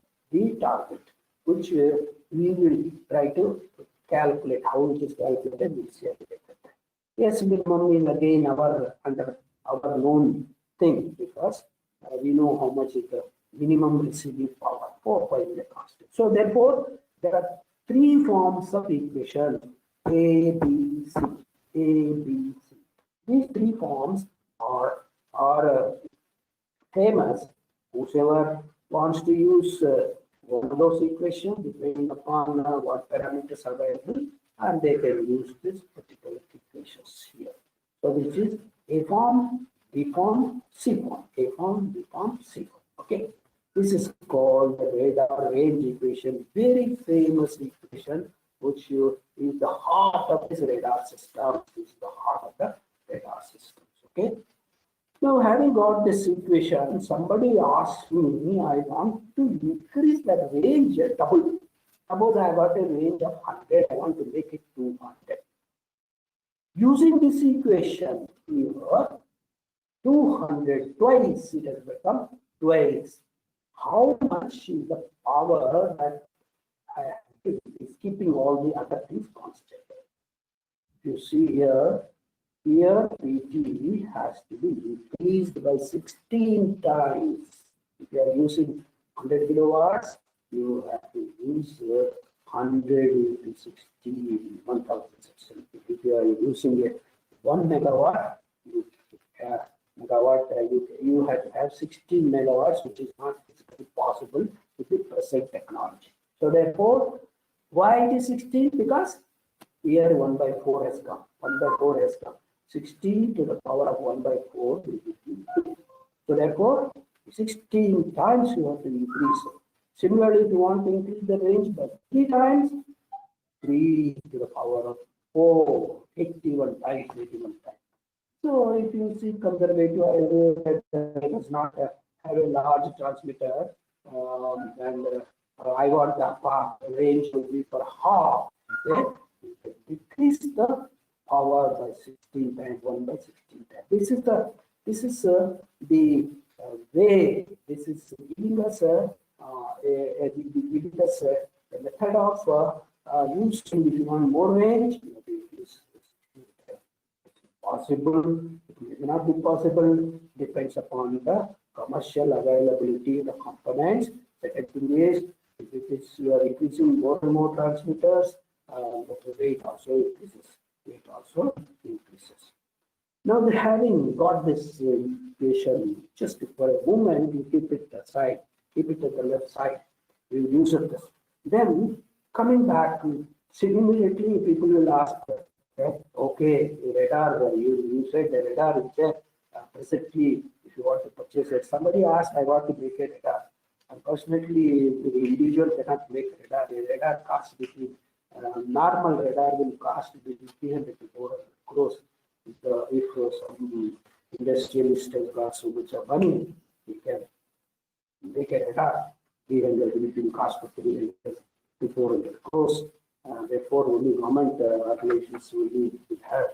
target, which we will try to calculate. How it is calculated, we'll see later. Yes, minimum is again under our known thing, because we know how much is the minimum receiving power, 4 pi is the constant. So therefore, there are 3 forms of equation, A, B, C, A, B, C. These 3 forms are famous. Whosoever wants to use one of those equations, depending upon what parameters are available, and they can use this particular equations here. So this is A form, B form, C form, A form, B form, C form. Okay, this is called the radar range equation, very famous equation, which is the heart of this radar system. Is the heart of the radar systems. Okay. Now, having got this equation, somebody asked me, I want to increase the range double. Suppose I got a range of 100, I want to make it 200. Using this equation here, 200 twice, it has become twice. How much is the power that is keeping all the other things constant? You see here, PT has to be increased by 16 times. If you are using 100 kilowatts, you have to use 100 into 16, 1,600. If you are using a 1 megawatt, you have to have 16 megawatts, which is not physically possible with the present technology. So therefore, why it is 16? Because here 1 by 4 has come. 1 by 4 has come. 16 to the power of 1 by 4 will be 2. So therefore, 16 times you have to increase it. Similarly, if you want to increase the range by 3 times, 3 to the power of 4, 81 times, 81 times. So if you see conservative, it does not have a large transmitter, and I want the range to be for half. Okay? Decrease the power by 16 times, 1 by 16 times. This is the way. This is giving us a method of using. If you want more range, is possible, it may not be possible, depends upon the commercial availability of the components. Second thing is, if it is you are increasing more and more transmitters, the weight also increases. Weight also increases. Now, we having got this equation, just for a moment, you keep it aside, keep it at the left side. We use it this. Then coming back, immediately people will ask, okay, radar, you said the radar is there. Presently, if you want to purchase it, somebody asked, I want to make a radar. Unfortunately, the individual cannot make radar. The radar costs between normal radar will cost between 300 to 400 crores. If some industrialist has got so much of money, he can make a radar. 300 will cost for 300 to 400 crores. Therefore, only government organizations will need to have,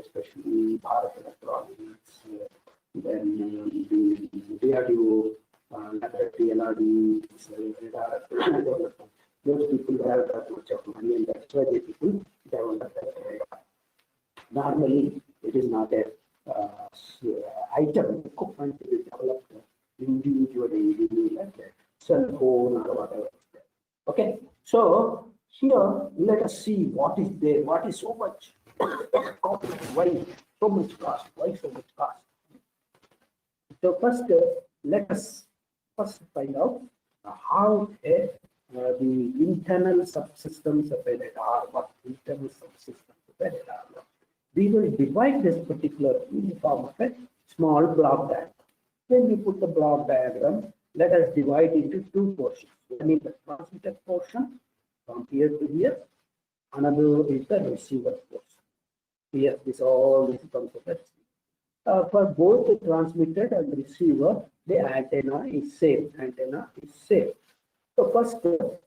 especially Bharat Electronics, then the DRDO, TLRD, radar development. Those people have that much of money, and that's why the people develop that radar. Normally, it is not a item, equipment to be developed individually, like a cell phone or whatever. Okay, so here let us see what is there, what is so much complex, why so much cost, why so much cost. So first, let us first find out how the internal subsystems of a radar, what internal subsystems of a radar. We will divide this particular uniform of a small block diagram. When we put the block diagram, let us divide into two portions. One is the transmitter portion from here to here. Another is the receiver portion. Here, this all this comes of it. For both the transmitter and receiver, the antenna is same. Antenna is same. So first,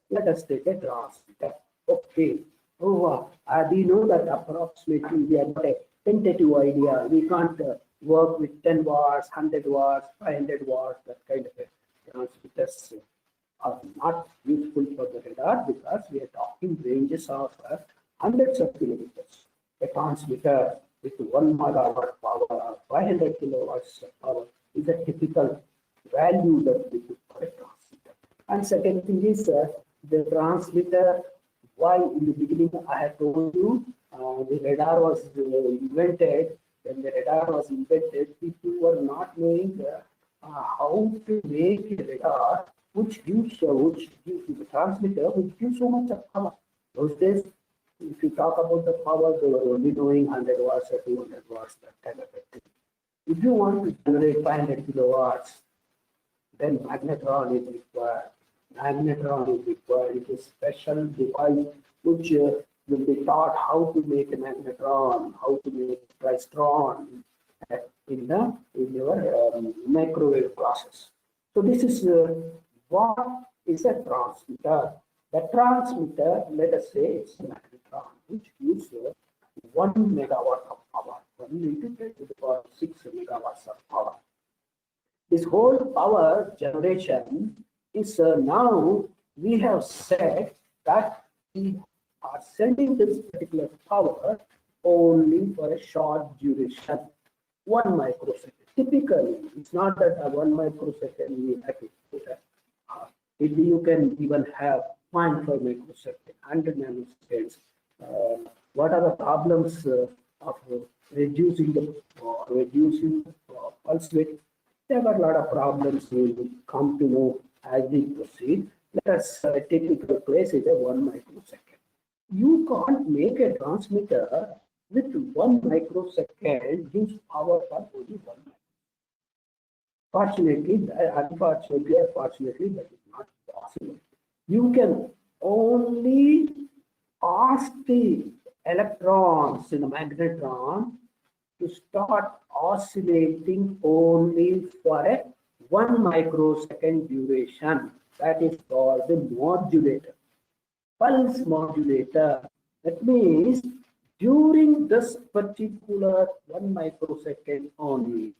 let us take a transmitter. Okay. Oh, we know that approximately we have got a tentative idea. We can't work with 10 watts, 100 watts, 500 watts, that kind of a transmitters are not useful for the radar because we are talking ranges of hundreds of kilometers. A transmitter with 1 megawatt power or 500 kilowatts of power is a typical value that we put for a transmitter. And second thing is the transmitter. Why in the beginning I had told you the radar was invented. When the radar was invented, people were not knowing how to make a radar which gives the transmitter which gives so much of power. Those days, if you talk about the power, they were only knowing 100 watts or 200 watts, that kind of a thing. If you want to generate 500 kilowatts, then magnetron is required. Magnetron is required. It is a special device which will be taught how to make a magnetron, how to make a tristron in your microwave classes. So this is what is a transmitter. The transmitter, let us say, it's a magnetron which gives 1 megawatt of power. 1 into 10 to the power 6 megawatts of power. This whole power generation is now we have said that we are sending this particular power only for a short duration, 1 microsecond. Typically, it's not that 1 microsecond we have to put you can even have 0.5 microsecond, 100 nanoseconds. What are the problems of reducing the pulse width? There are a lot of problems we will come to know as we proceed. Let us typically place it at 1 microsecond. You can't make a transmitter with 1 microsecond gives power for only 1 microsecond. Fortunately, unfortunately, or fortunately, that is not possible. You can only ask the electrons in the magnetron to start oscillating only for a 1 microsecond duration. That is called the modulator, pulse modulator. That means during this particular 1 microsecond only,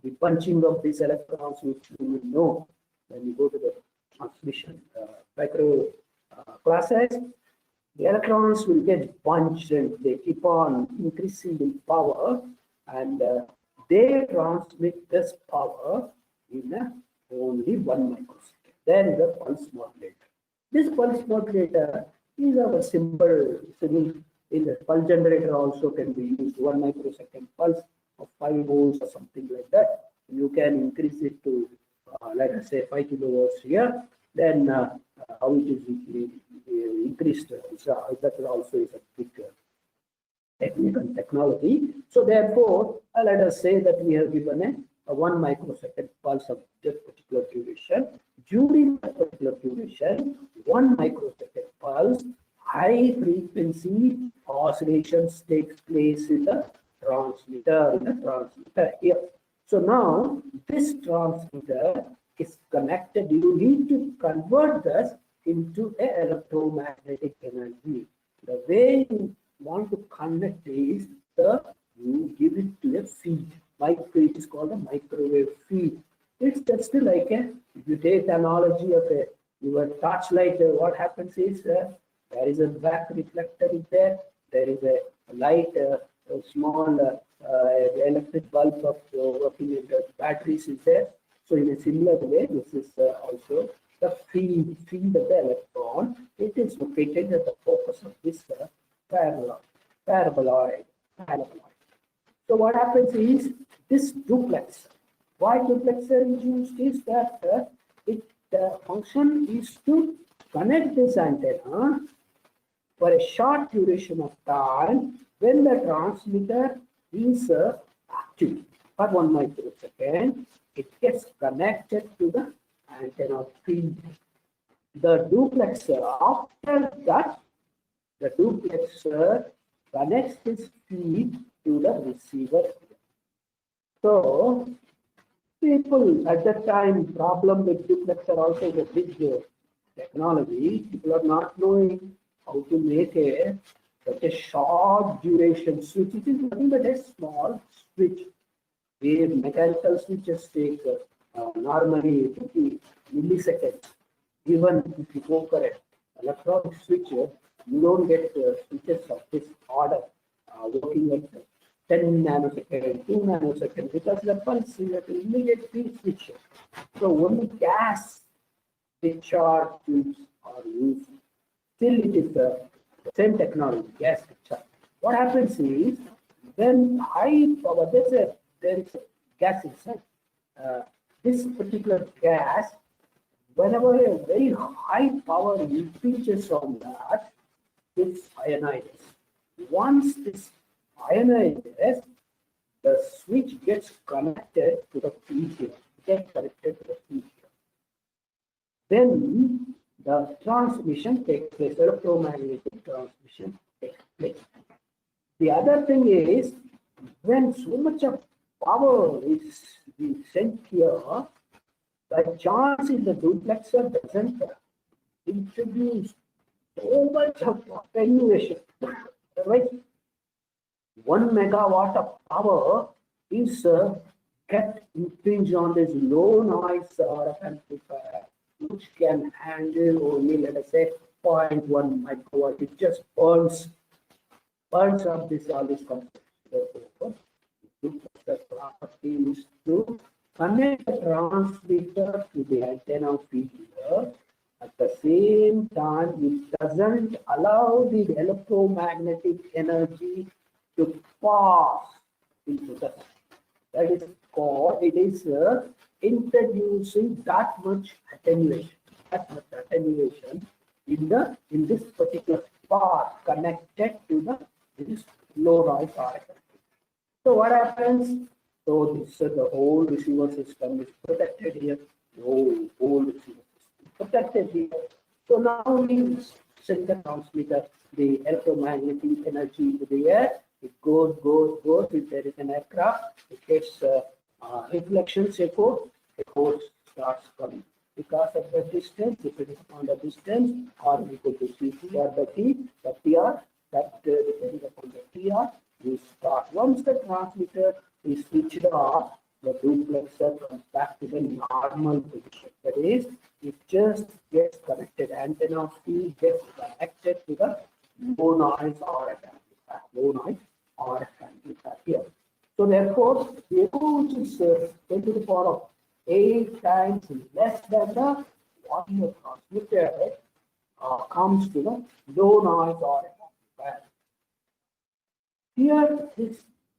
the punching of these electrons, which you will know when you go to the transmission micro classes, the electrons will get bunched and they keep on increasing in power, and they transmit this power in only 1 microsecond. Then the pulse modulator. This pulse modulator is our simple in the pulse generator also can be used 1 microsecond pulse of 5 volts or something like that. You can increase it to let us say 5 kilovolts here. Then how it is increased, that also is a big technique and technology. So therefore, let us say that we have given a 1 microsecond pulse of this particular duration. During that particular duration, 1 microsecond pulse, high frequency oscillations takes place in the transmitter here. So now this transmitter is connected. You need to convert this into an electromagnetic energy. The way you want to connect is you give it to a feed. It is called a microwave feed. It's just like if you take the analogy of your torchlight, what happens is there is a back reflector in there. There is a light, a small electric bulb of working in the batteries is there. So in a similar way, this is also the feed of the electron. It is located at the focus of this paraboloid. So what happens is this duplexer. Why duplexer is used is that the function is to connect this antenna for a short duration of time when the transmitter is active for 1 microsecond. It gets connected to the antenna feed. The duplexer, after that, the duplexer connects this feed to the receiver. So, people at that time, problem with duplexer also is a big technology. People are not knowing how to make such a short duration switch. It is nothing but a small switch. Where mechanical switches take normally 50 milliseconds. Even if you go for an electronic switch, you don't get switches of this order working at 10 nanoseconds, 2 nanoseconds, because the pulse is at immediate switch. So only gas discharge tubes are used. Still, it is the same technology, gas discharge. What happens is when high power, there is a gas inside. This particular gas, whenever a very high power impinges on that, it ionizes. Once this ionizes, the switch gets connected to the feed here. Gets connected to the feed here. Then the transmission takes place, electromagnetic transmission takes place. The other thing is, when so much of power is being sent here, the chance in the duplexer doesn't introduce so much of attenuation. Right? 1 megawatt of power is get impinged on this low noise RF amplifier, which can handle only, let us say, 0.1 microwatt. It just burns up this all this concept. Therefore, the property is to connect the transmitter to the antenna feed here. At the same time, it doesn't allow the electromagnetic energy to pass into the. That is called, it is introducing that much attenuation in this particular part connected to this low noise RF. So what happens? So this the whole receiver system is protected here. The whole receiver system is protected here. So now we send the transmitter, the electromagnetic energy to the air. It goes. If there is an aircraft, it gets reflections, echo starts coming. Because of the distance, if it is on the distance, or equal to CT or the T, the PR, that depends upon the PR, we start. Once the transmitter is switched off, the duplexer comes back to the normal position. That is, it just gets connected. Antenna feed gets connected to the low noise RF amplifier, low noise RF amplifier here. So therefore, the which is 10 to the power of 8 times less than the what you have transmitted comes to the low noise RF amplifier. Here it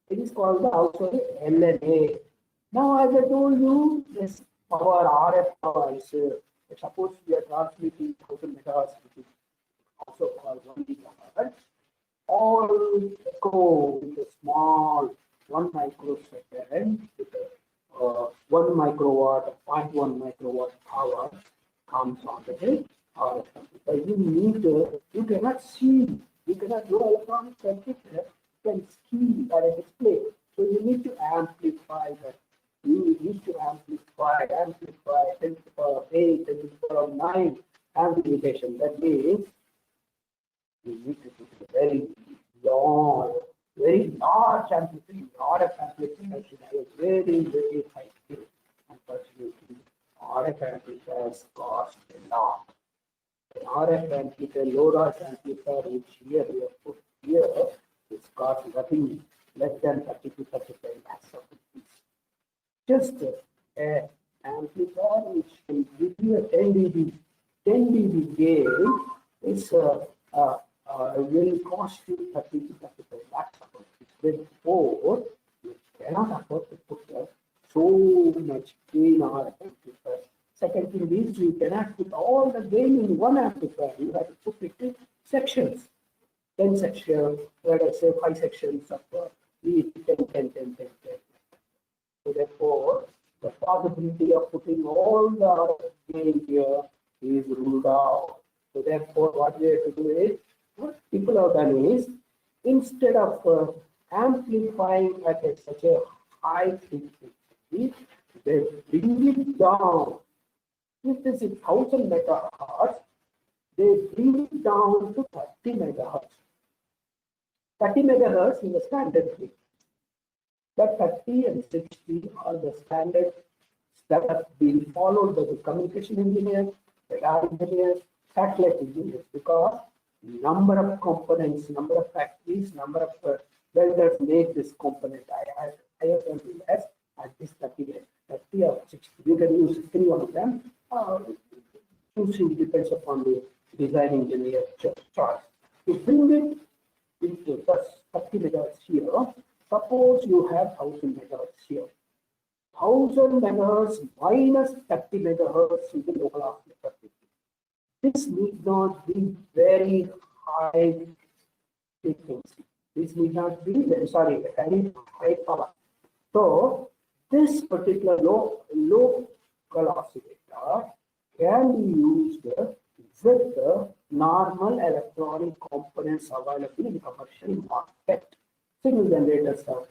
is called the also the LNA. Now, as I told you, this power RF power is suppose we are transmitting 1000 megahertz, which is also called 1 gigahertz, all go with a small 1 microsecond with 1 microwatt, 0.1 microwatt power comes on the RF amplifier. You need you cannot see, you cannot do electronic circuit can see at a display. So you need to amplify that. You need to amplify 10 to the power of 8, 10 to the power of 9 amplification. That means you need to do a very large amplification. RF amplification should have a very high skill. Unfortunately, RF amplifiers cost a lot. An RF amplifier, low noise amplifier, which here we have put here, is cost nothing less than 30 to 35 lakhs of rupees. Just an amplifier which can give you a 10 dB gain is will cost you 30 to 35 lakhs of rupees. Therefore, you cannot afford to put so much gain RF amplifier. Second thing is you cannot put all the gain in one amplifier. You have to put it in sections. 10 sections, let us say 5 sections of 10. So therefore, the possibility of putting all the RF gain here is ruled out. So therefore, what we have to do is, what people have done is, instead of amplifying at such a high frequency, they bring it down. If this is 1000 megahertz, they bring it down to 30 megahertz. 30 megahertz is the standard frequency. But 30 and 60 are the standards that have been followed by the communication engineers, radar engineers, satellite engineers, because number of components, number of factories, number of welders make this component. I have something less at this 30 or 60. You can use any one of them. Choosing depends upon the design engineer choice. To bring it into the 30 megahertz here, suppose you have 1000 megahertz here. 1000 megahertz minus 30 megahertz is the local oscillator frequency. This need not be very high frequency. This need not be very high power. So this particular local oscillator can be used with the normal electronic components available in the commercial market. Signal generators are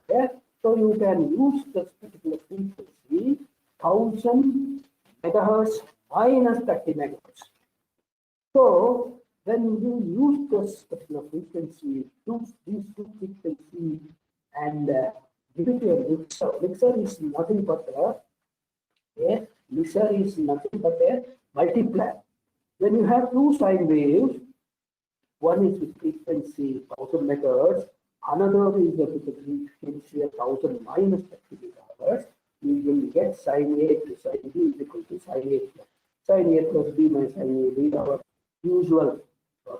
there. So you can use this particular frequency 1000 megahertz minus 30 megahertz. So when you use this particular frequency, these two frequencies, and give it to a mixer. Mixer is nothing but a multiplier. When you have two sine waves, one is with frequency 1000 megahertz, another is with the frequency of 1000 minus 30 megahertz, you will get sine A to sine B is equal to sine A plus. Sine A plus B minus sine A is our usual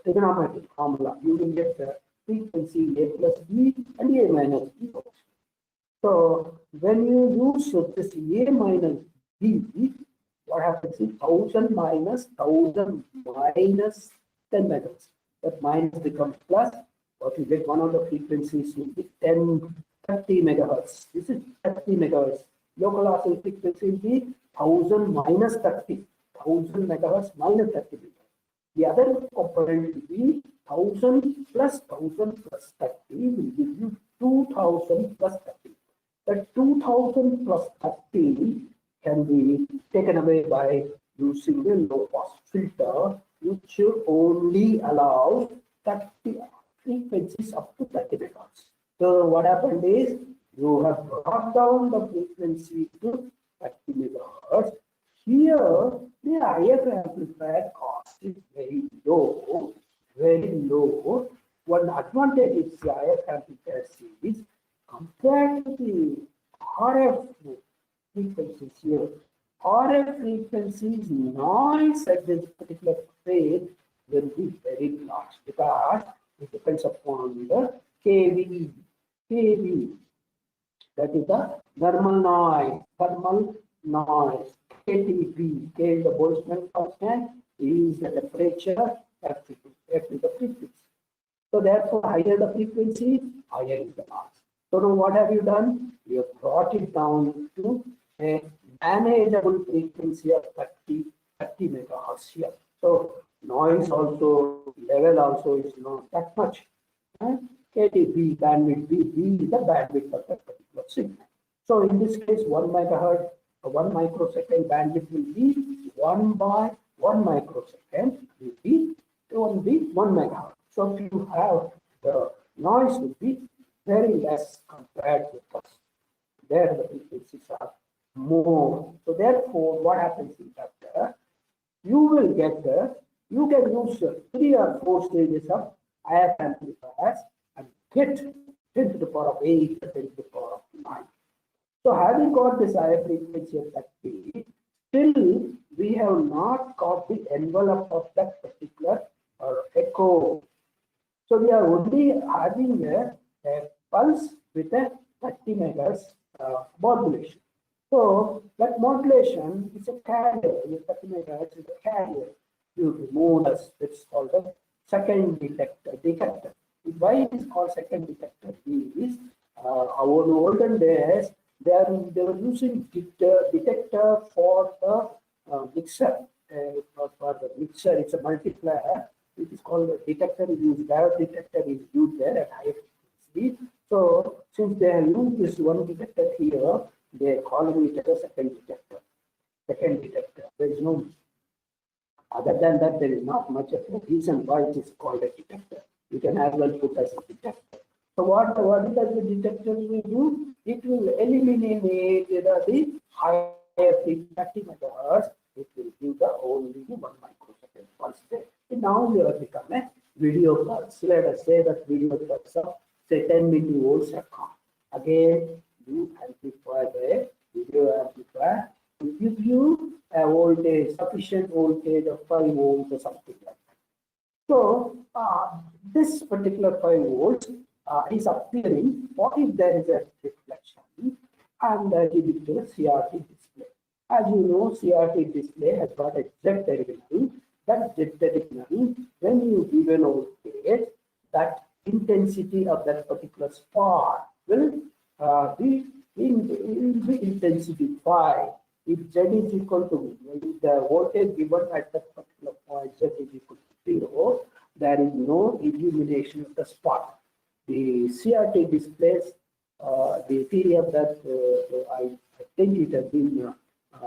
trigonometric formula. You will get the frequency A plus B and A minus B. So when you use this A minus B, what happens is 1000 minus 1000 minus 10 megahertz. That minus becomes plus. What you get, one of the frequencies will be 30 megahertz. This is 30 megahertz. Local oscillator frequency will be 1000 minus 30. 1000 megahertz minus 30 megahertz. The other component will be 1000 plus 1000 plus 30 will give you 2000 plus 30. That 2000 plus 30 can be taken away by using the low pass filter, which only allows 30 frequencies up to 30 megahertz. So what happened is you have brought down the frequency to 30 megahertz. Here, the IF amplifier cost is very low, very low. One advantage is the IF amplifier is compared to the RF frequencies here. RF frequencies noise at this particular phase will be very large because it depends upon the KV. KV, that is the thermal noise. KTB, K is the Boltzmann constant, E is the temperature, F is the frequency. So therefore, higher the frequency, higher is the noise. So now what have you done? You have brought it down to a manageable frequency of 30 megahertz here. So noise also, level also is not that much. KTB, bandwidth B is the bandwidth of that particular signal. So in this case, 1 megahertz, 1 microsecond bandwidth will be 1 by 1 microsecond will be 1 megahertz. So if you have the noise will be very less compared with us. There the frequencies are more. So therefore, what happens is that you will get you can use 3 or 4 stages of IF amplifiers and get 10 to the power of 8, 10 to the power of 9. So having got this IF frequency at 30, still we have not got the envelope of that particular echo. So we are only having a pulse with a 30 megahertz modulation. So that modulation is a carrier. 30 megahertz is a carrier. You remove this. It's called a second detector. Why it is called second detector is our olden days they were using detector for the mixer. For the mixer, it's a multiplier. It is called a detector. Diode detector is used there at high frequency. So since they have used this one detector here, they are calling it as a second detector. Second detector. There is no other than that. There is not much of a reason why it is called a detector. You can as well put as a detector. So what does the detector will do? It will eliminate the higher frequency 30 megahertz. It will give the only 1 microsecond pulse there. And now we have become a video pulse. Let us say that video pulse of say 10 millivolts have come. Again, you amplify the video amplifier to give you a voltage, sufficient voltage of 5 volts or something like that. So this particular 5 volts is appearing. What if there is a reflection and give it to a CRT display? As you know, CRT display has got a Z terminal. That Z terminal, when you give an voltage, that intensity of that particular spot will be intensified. If Z is equal to the voltage given at that particular point, Z is equal to 0, there is no illumination of the spot. The CRT displays, the theory of that, I think it has been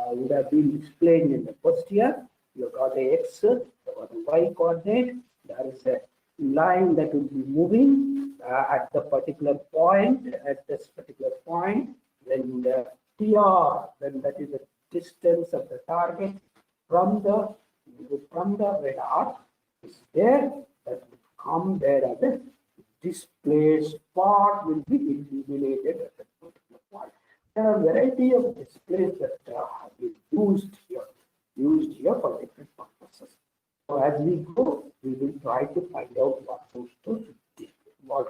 would have been explained in the first year. You got the X, you got the Y coordinate. There is a line that will be moving at the particular point. At this particular point, when the TR, then that is the distance of the target from the radar, is there. That will come there as a display spot will be illuminated at that particular point. There are a variety of displays that have been used here for different purposes. So as we go, we will try to find out what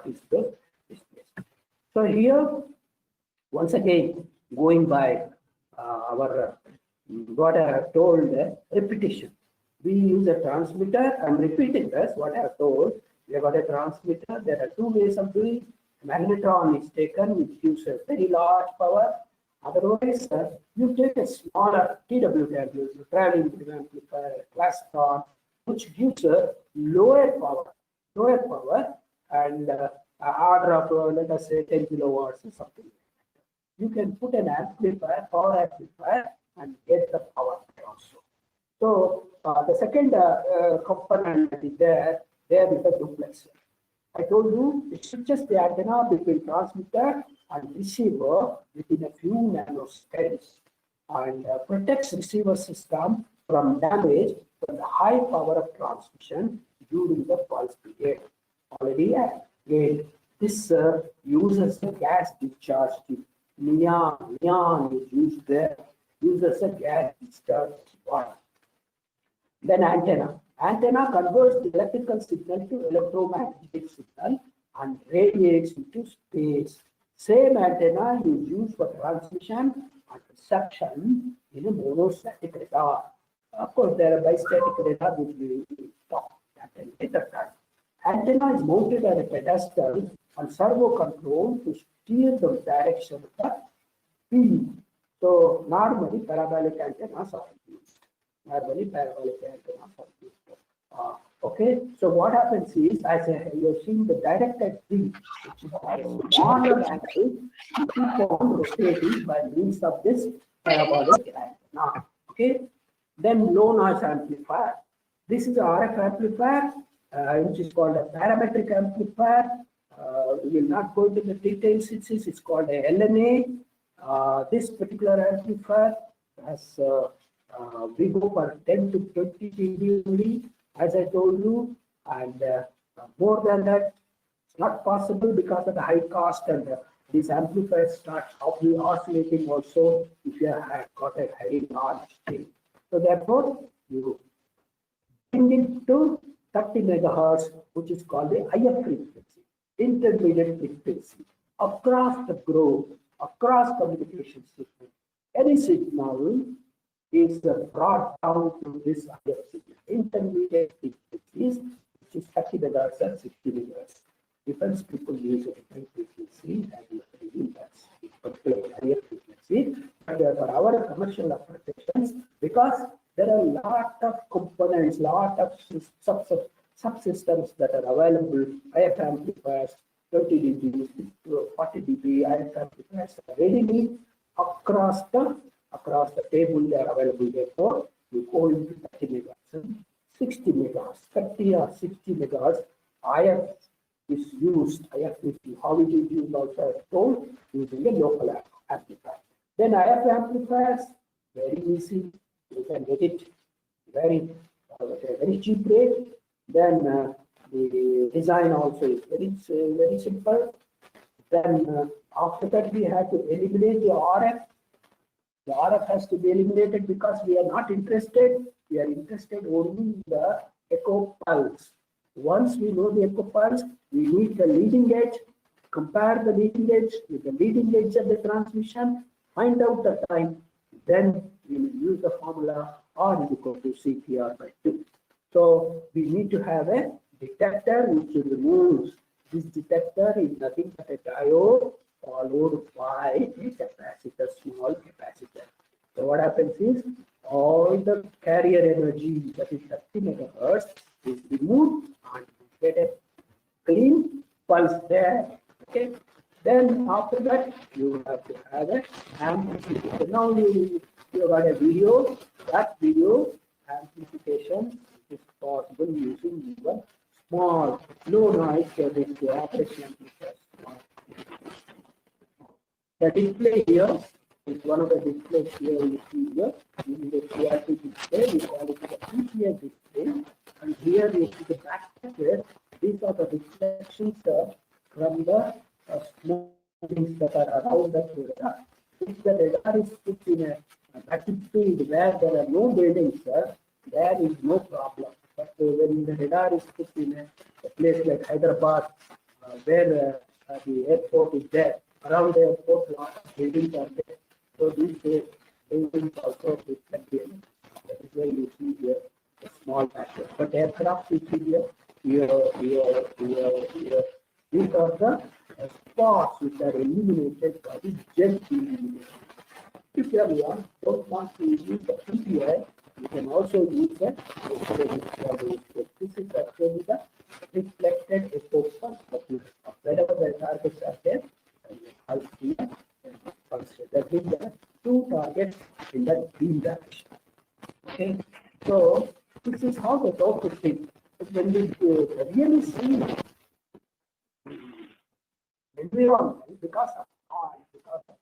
is the display. So here, once again, going by our what I have told, repetition. We use a transmitter. I'm repeating this, what I have told. We have got a transmitter. There are 2 ways of doing. Magnetron is taken, which gives a very large power. Otherwise, you take a smaller TWT, traveling wave amplifier, classicon, which gives a lower power, and order of let us say 10 kilowatts or something. You can put an amplifier, power amplifier, and get the power also. So the second component that is there is the duplexer. I told you it switches the antenna between transmitter and receiver within a few nanoseconds and protects receiver system from damage for the high power of transmission during the pulse period. Already again, this uses the gas discharge tube. Neon is used there, uses a gas discharge tube. Then antenna. Antenna converts the electrical signal to electromagnetic signal and radiates into space. Same antenna is used for transmission and reception in a monostatic radar. Of course, there are bistatic radar which we will talk at a later time. Antenna is mounted on a pedestal and servo control to steer the direction of the beam. So normally parabolic antennas are used. Okay, so what happens is, as you're seeing the directed beam, which is a smaller angle, keep on rotating by means of this parabolic antenna. Okay, then low noise amplifier. This is a RF amplifier, which is called a parametric amplifier. We will not go into the details. It's called a LNA. This particular amplifier has we go for 10 to 20 dB only, as I told you, and more than that, it's not possible because of the high cost, and these amplifiers start oscillating also if you have got a very large scale. So therefore, you bring it to 30 megahertz, which is called the IF frequency, intermediate frequency, across the globe, across communication system. Any signal is brought down to this IF signal, intermediate frequencies, which is 30 megahertz and 60 megahertz. Different people use a different frequency, and that's particular IF frequency. But for our commercial applications, because there are a lot of components, lot of subsystems that are available, IF amplifiers, 30 dB, 40 dB, IF amplifiers are readily across the table. They are available. Therefore, you go into 30 megahertz, 60 megahertz, 30 or 60 megahertz. IF is used. IF is how it is used also as told using a local amplifier. Then IF amplifiers, very easy. You can get it very at a very cheap rate. Then the design also is very simple. Then after that, we have to eliminate the RF. The RF has to be eliminated because we are not interested. We are interested only in the echo pulse. Once we know the echo pulse, we need the leading edge, compare the leading edge with the leading edge of the transmission, find out the time, then we will use the formula R is equal to CPR by 2. So we need to have a detector which removes. This detector is nothing but a diode followed by a capacitor, small capacitor. So what happens is all the carrier energy, that is 30 megahertz, is removed and you get a clean pulse there. Okay. Then after that, you have to have an amplification. Now you got a video. That video amplification is possible using even small, low noise operation amplifiers. The display here is one of the displays here you see here. In the CRT display, we call it the PPS display. And here you see the back where these are the reflections from the small things that are around the radar. If the radar is put in a battlefield where there are no buildings, there is no problem. But when the radar is put in a place like Hyderabad, where the airport is there, around the airport, a lot of buildings are there. So these buildings also reflect here. That is why you see here a small patches. But aircraft you see here, these are the spots which are illuminated by the jet illumination. If you don't want to use the PPI, you can also use the this is actually the reflected echo pulse. Wherever the targets are there, I'll see that means there are two targets in that beam direction. Okay, so this is how the total thing. When we really see environment, because of noise, because of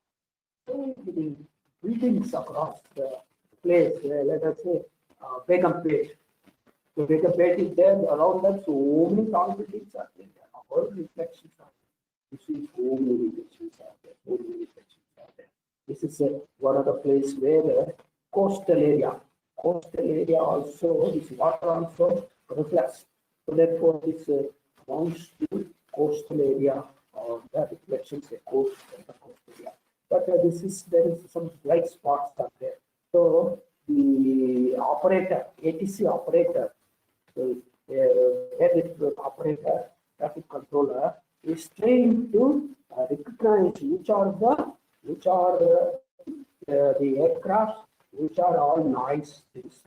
so many buildings across the place, let us say Begumpet, So take a bed is there around that, so many tall buildings are there. All reflections are there. You see, so many reflections are there. So many reflections are there. This is one of the place where coastal area also, this water also reflects. So therefore, this belongs to coastal area or the reflections coast area. But there is some bright spots are there. So the operator, ATC operator, air operator, traffic controller is trained to recognize which are the aircraft, which are all noise things.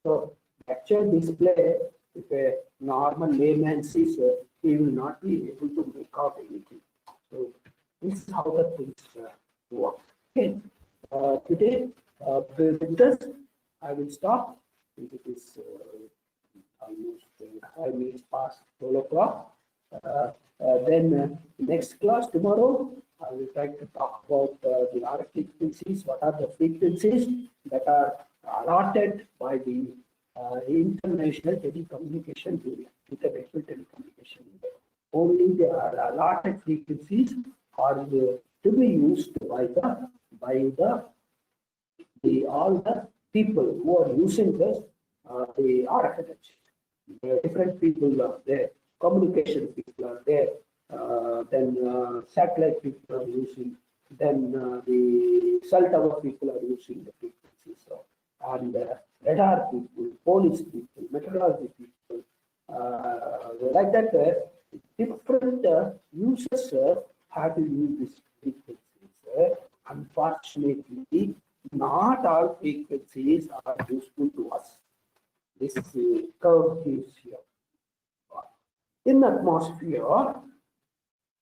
So actual display, if a normal layman sees it, he will not be able to make out anything. So this is how the things work. Okay. Today, with this, I will stop. It is almost 5 minutes past 12 o'clock. Then next class tomorrow, I will try to talk about the RF frequencies. What are the frequencies that are allotted by the International Telecommunication Union, International Telecommunication Union. Only the allotted frequencies are to be used by all the people who are using this the RF energy. Different people are there, communication people are there, then satellite people are using, then the cell tower people are using the frequencies, and radar people, police people, meteorology people, like that. Different users have to use these frequencies. Unfortunately, not all frequencies are useful to us. This curve is here. In atmosphere,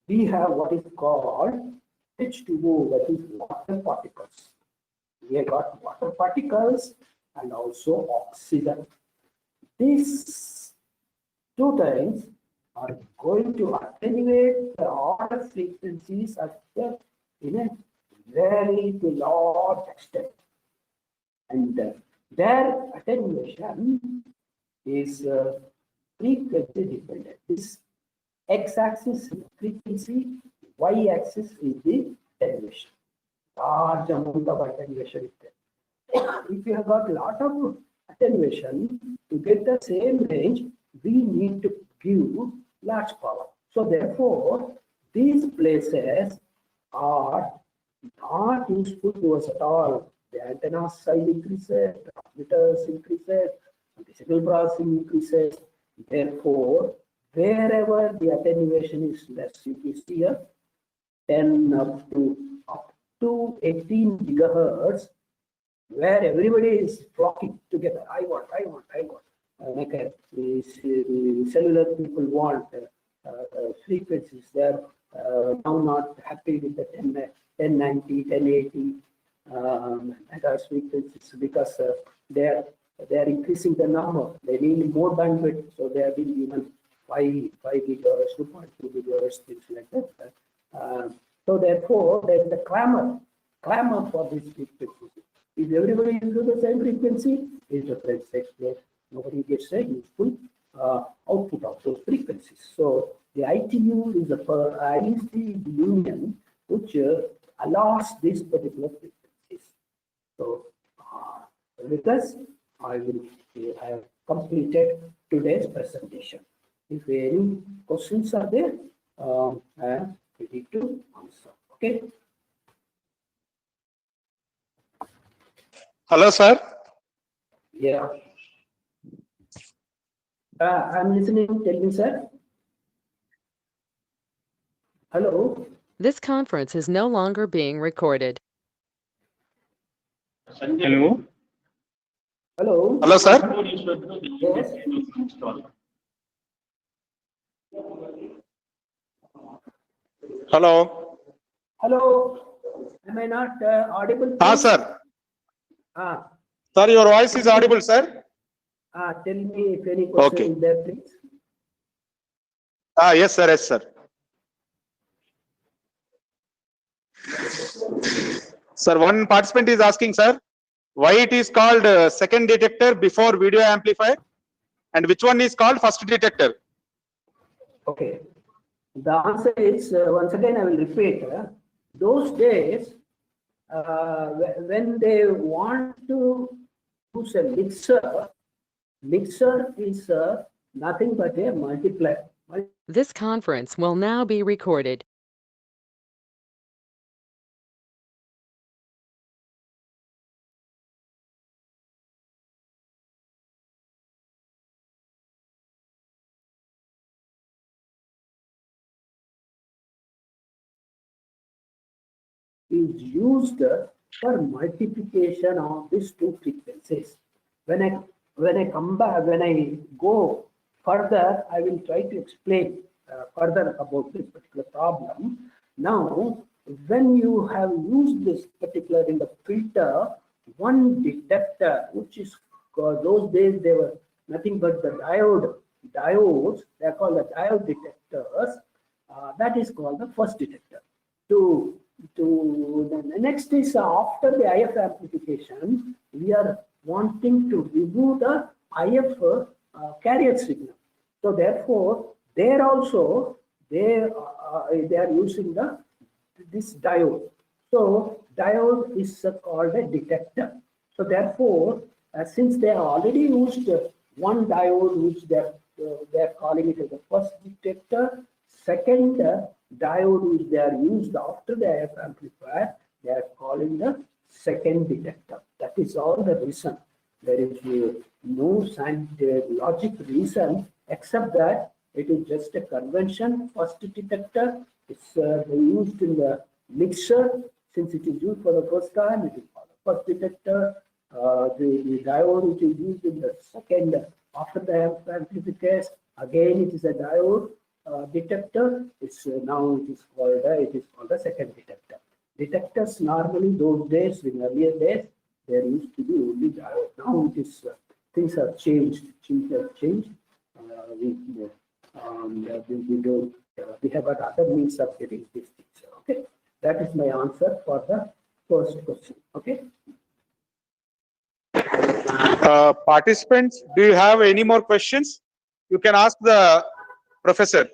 we have what is called H2O, that is water particles. We have got water particles and also oxygen. These two things are going to attenuate the order frequencies in a very large extent. And their attenuation is frequency dependent. This x-axis is frequency, y-axis is the attenuation. Large amount of attenuation is there. If you have got a lot of attenuation, to get the same range, we need to give large power. So therefore, these places are not useful to us at all. The antenna size increases, transmitters increases, the signal processing increases. Therefore, wherever the attenuation is less, you see here, 10 up to 18 gigahertz, where everybody is flocking together. I want. Like the cellular people want frequencies. They're now not happy with the 1090, 1080 megahertz frequencies because they're increasing the number. They need more bandwidth, so they are being given 5 gigahertz, 2.2 gigahertz, things like that. So therefore, there is a clamor for these frequencies. If everybody uses the same frequency, it's a difference takes place. Nobody gets a useful output of those frequencies. So the ITU is the union which allows these particular frequencies. So with this, I have completed today's presentation. If any questions are there, I am ready to answer. Okay. Hello, sir. Yeah. I'm listening. Tell me, sir. Hello. This conference is no longer being recorded. Hello. Hello. Hello, sir. Yes. Hello. Hello. Am I not audible? Sir. Ah. Sir, your voice is audible, sir. Tell me if any question is there, please. Yes, sir. Yes, sir. Sir, one participant is asking, sir, why it is called second detector before video amplifier? and which one is called first detector? Okay. The answer is, once again, I will repeat. Those days, when they want to use a mixer is nothing but a multiplier. This conference will now be recorded. Is used for multiplication of these two frequencies. When I come back, when I go further, I will try to explain further about this particular problem. Now, when you have used this particular in the filter, one detector, which is those days they were nothing but the diodes, they are called the diode detectors. That is called the first detector. The next is after the IF amplification, we are wanting to remove the IF carrier signal. So therefore, there also they are using this diode. So diode is called a detector. So therefore, since they are already used one diode, which they are calling it as the first detector. Second diode which they are used after the IF amplifier, they are calling the second detector. That is all the reason. There is no logic reason except that it is just a convention. First detector is used in the mixer. Since it is used for the first time, it is called the first detector. The diode which is used in the second after the IF amplifier, again it is a diode. Detector is now it is called the second detector. Detectors normally those days, in earlier days, there used to be only diode. Now it is things have changed. Things have changed. We don't. We have got other means of getting these things. Okay, that is my answer for the first question. Okay. Participants, do you have any more questions? You can ask the professor.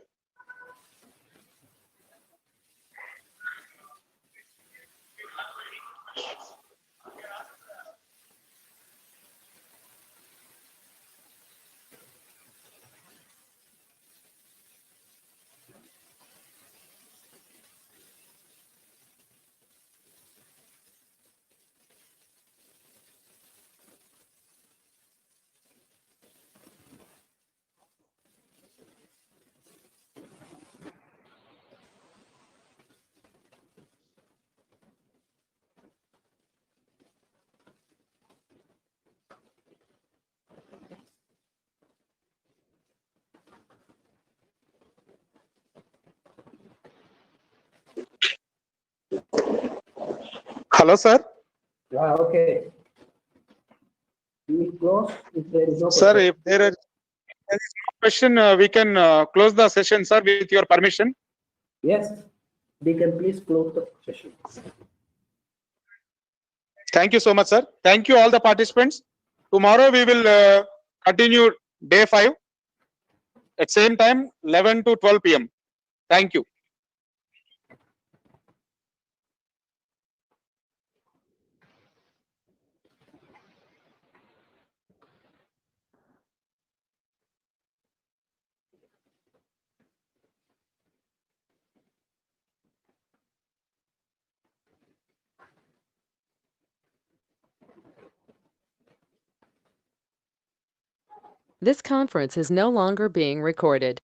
Hello, sir. Okay. We close if there is no Sir, question. if there is no question, we can close the session, sir, with your permission. Yes, we can please close the session. Thank you so much, sir. Thank you all the participants. Tomorrow we will continue day 5 at same time 11 to 12 p.m. Thank you. This conference is no longer being recorded.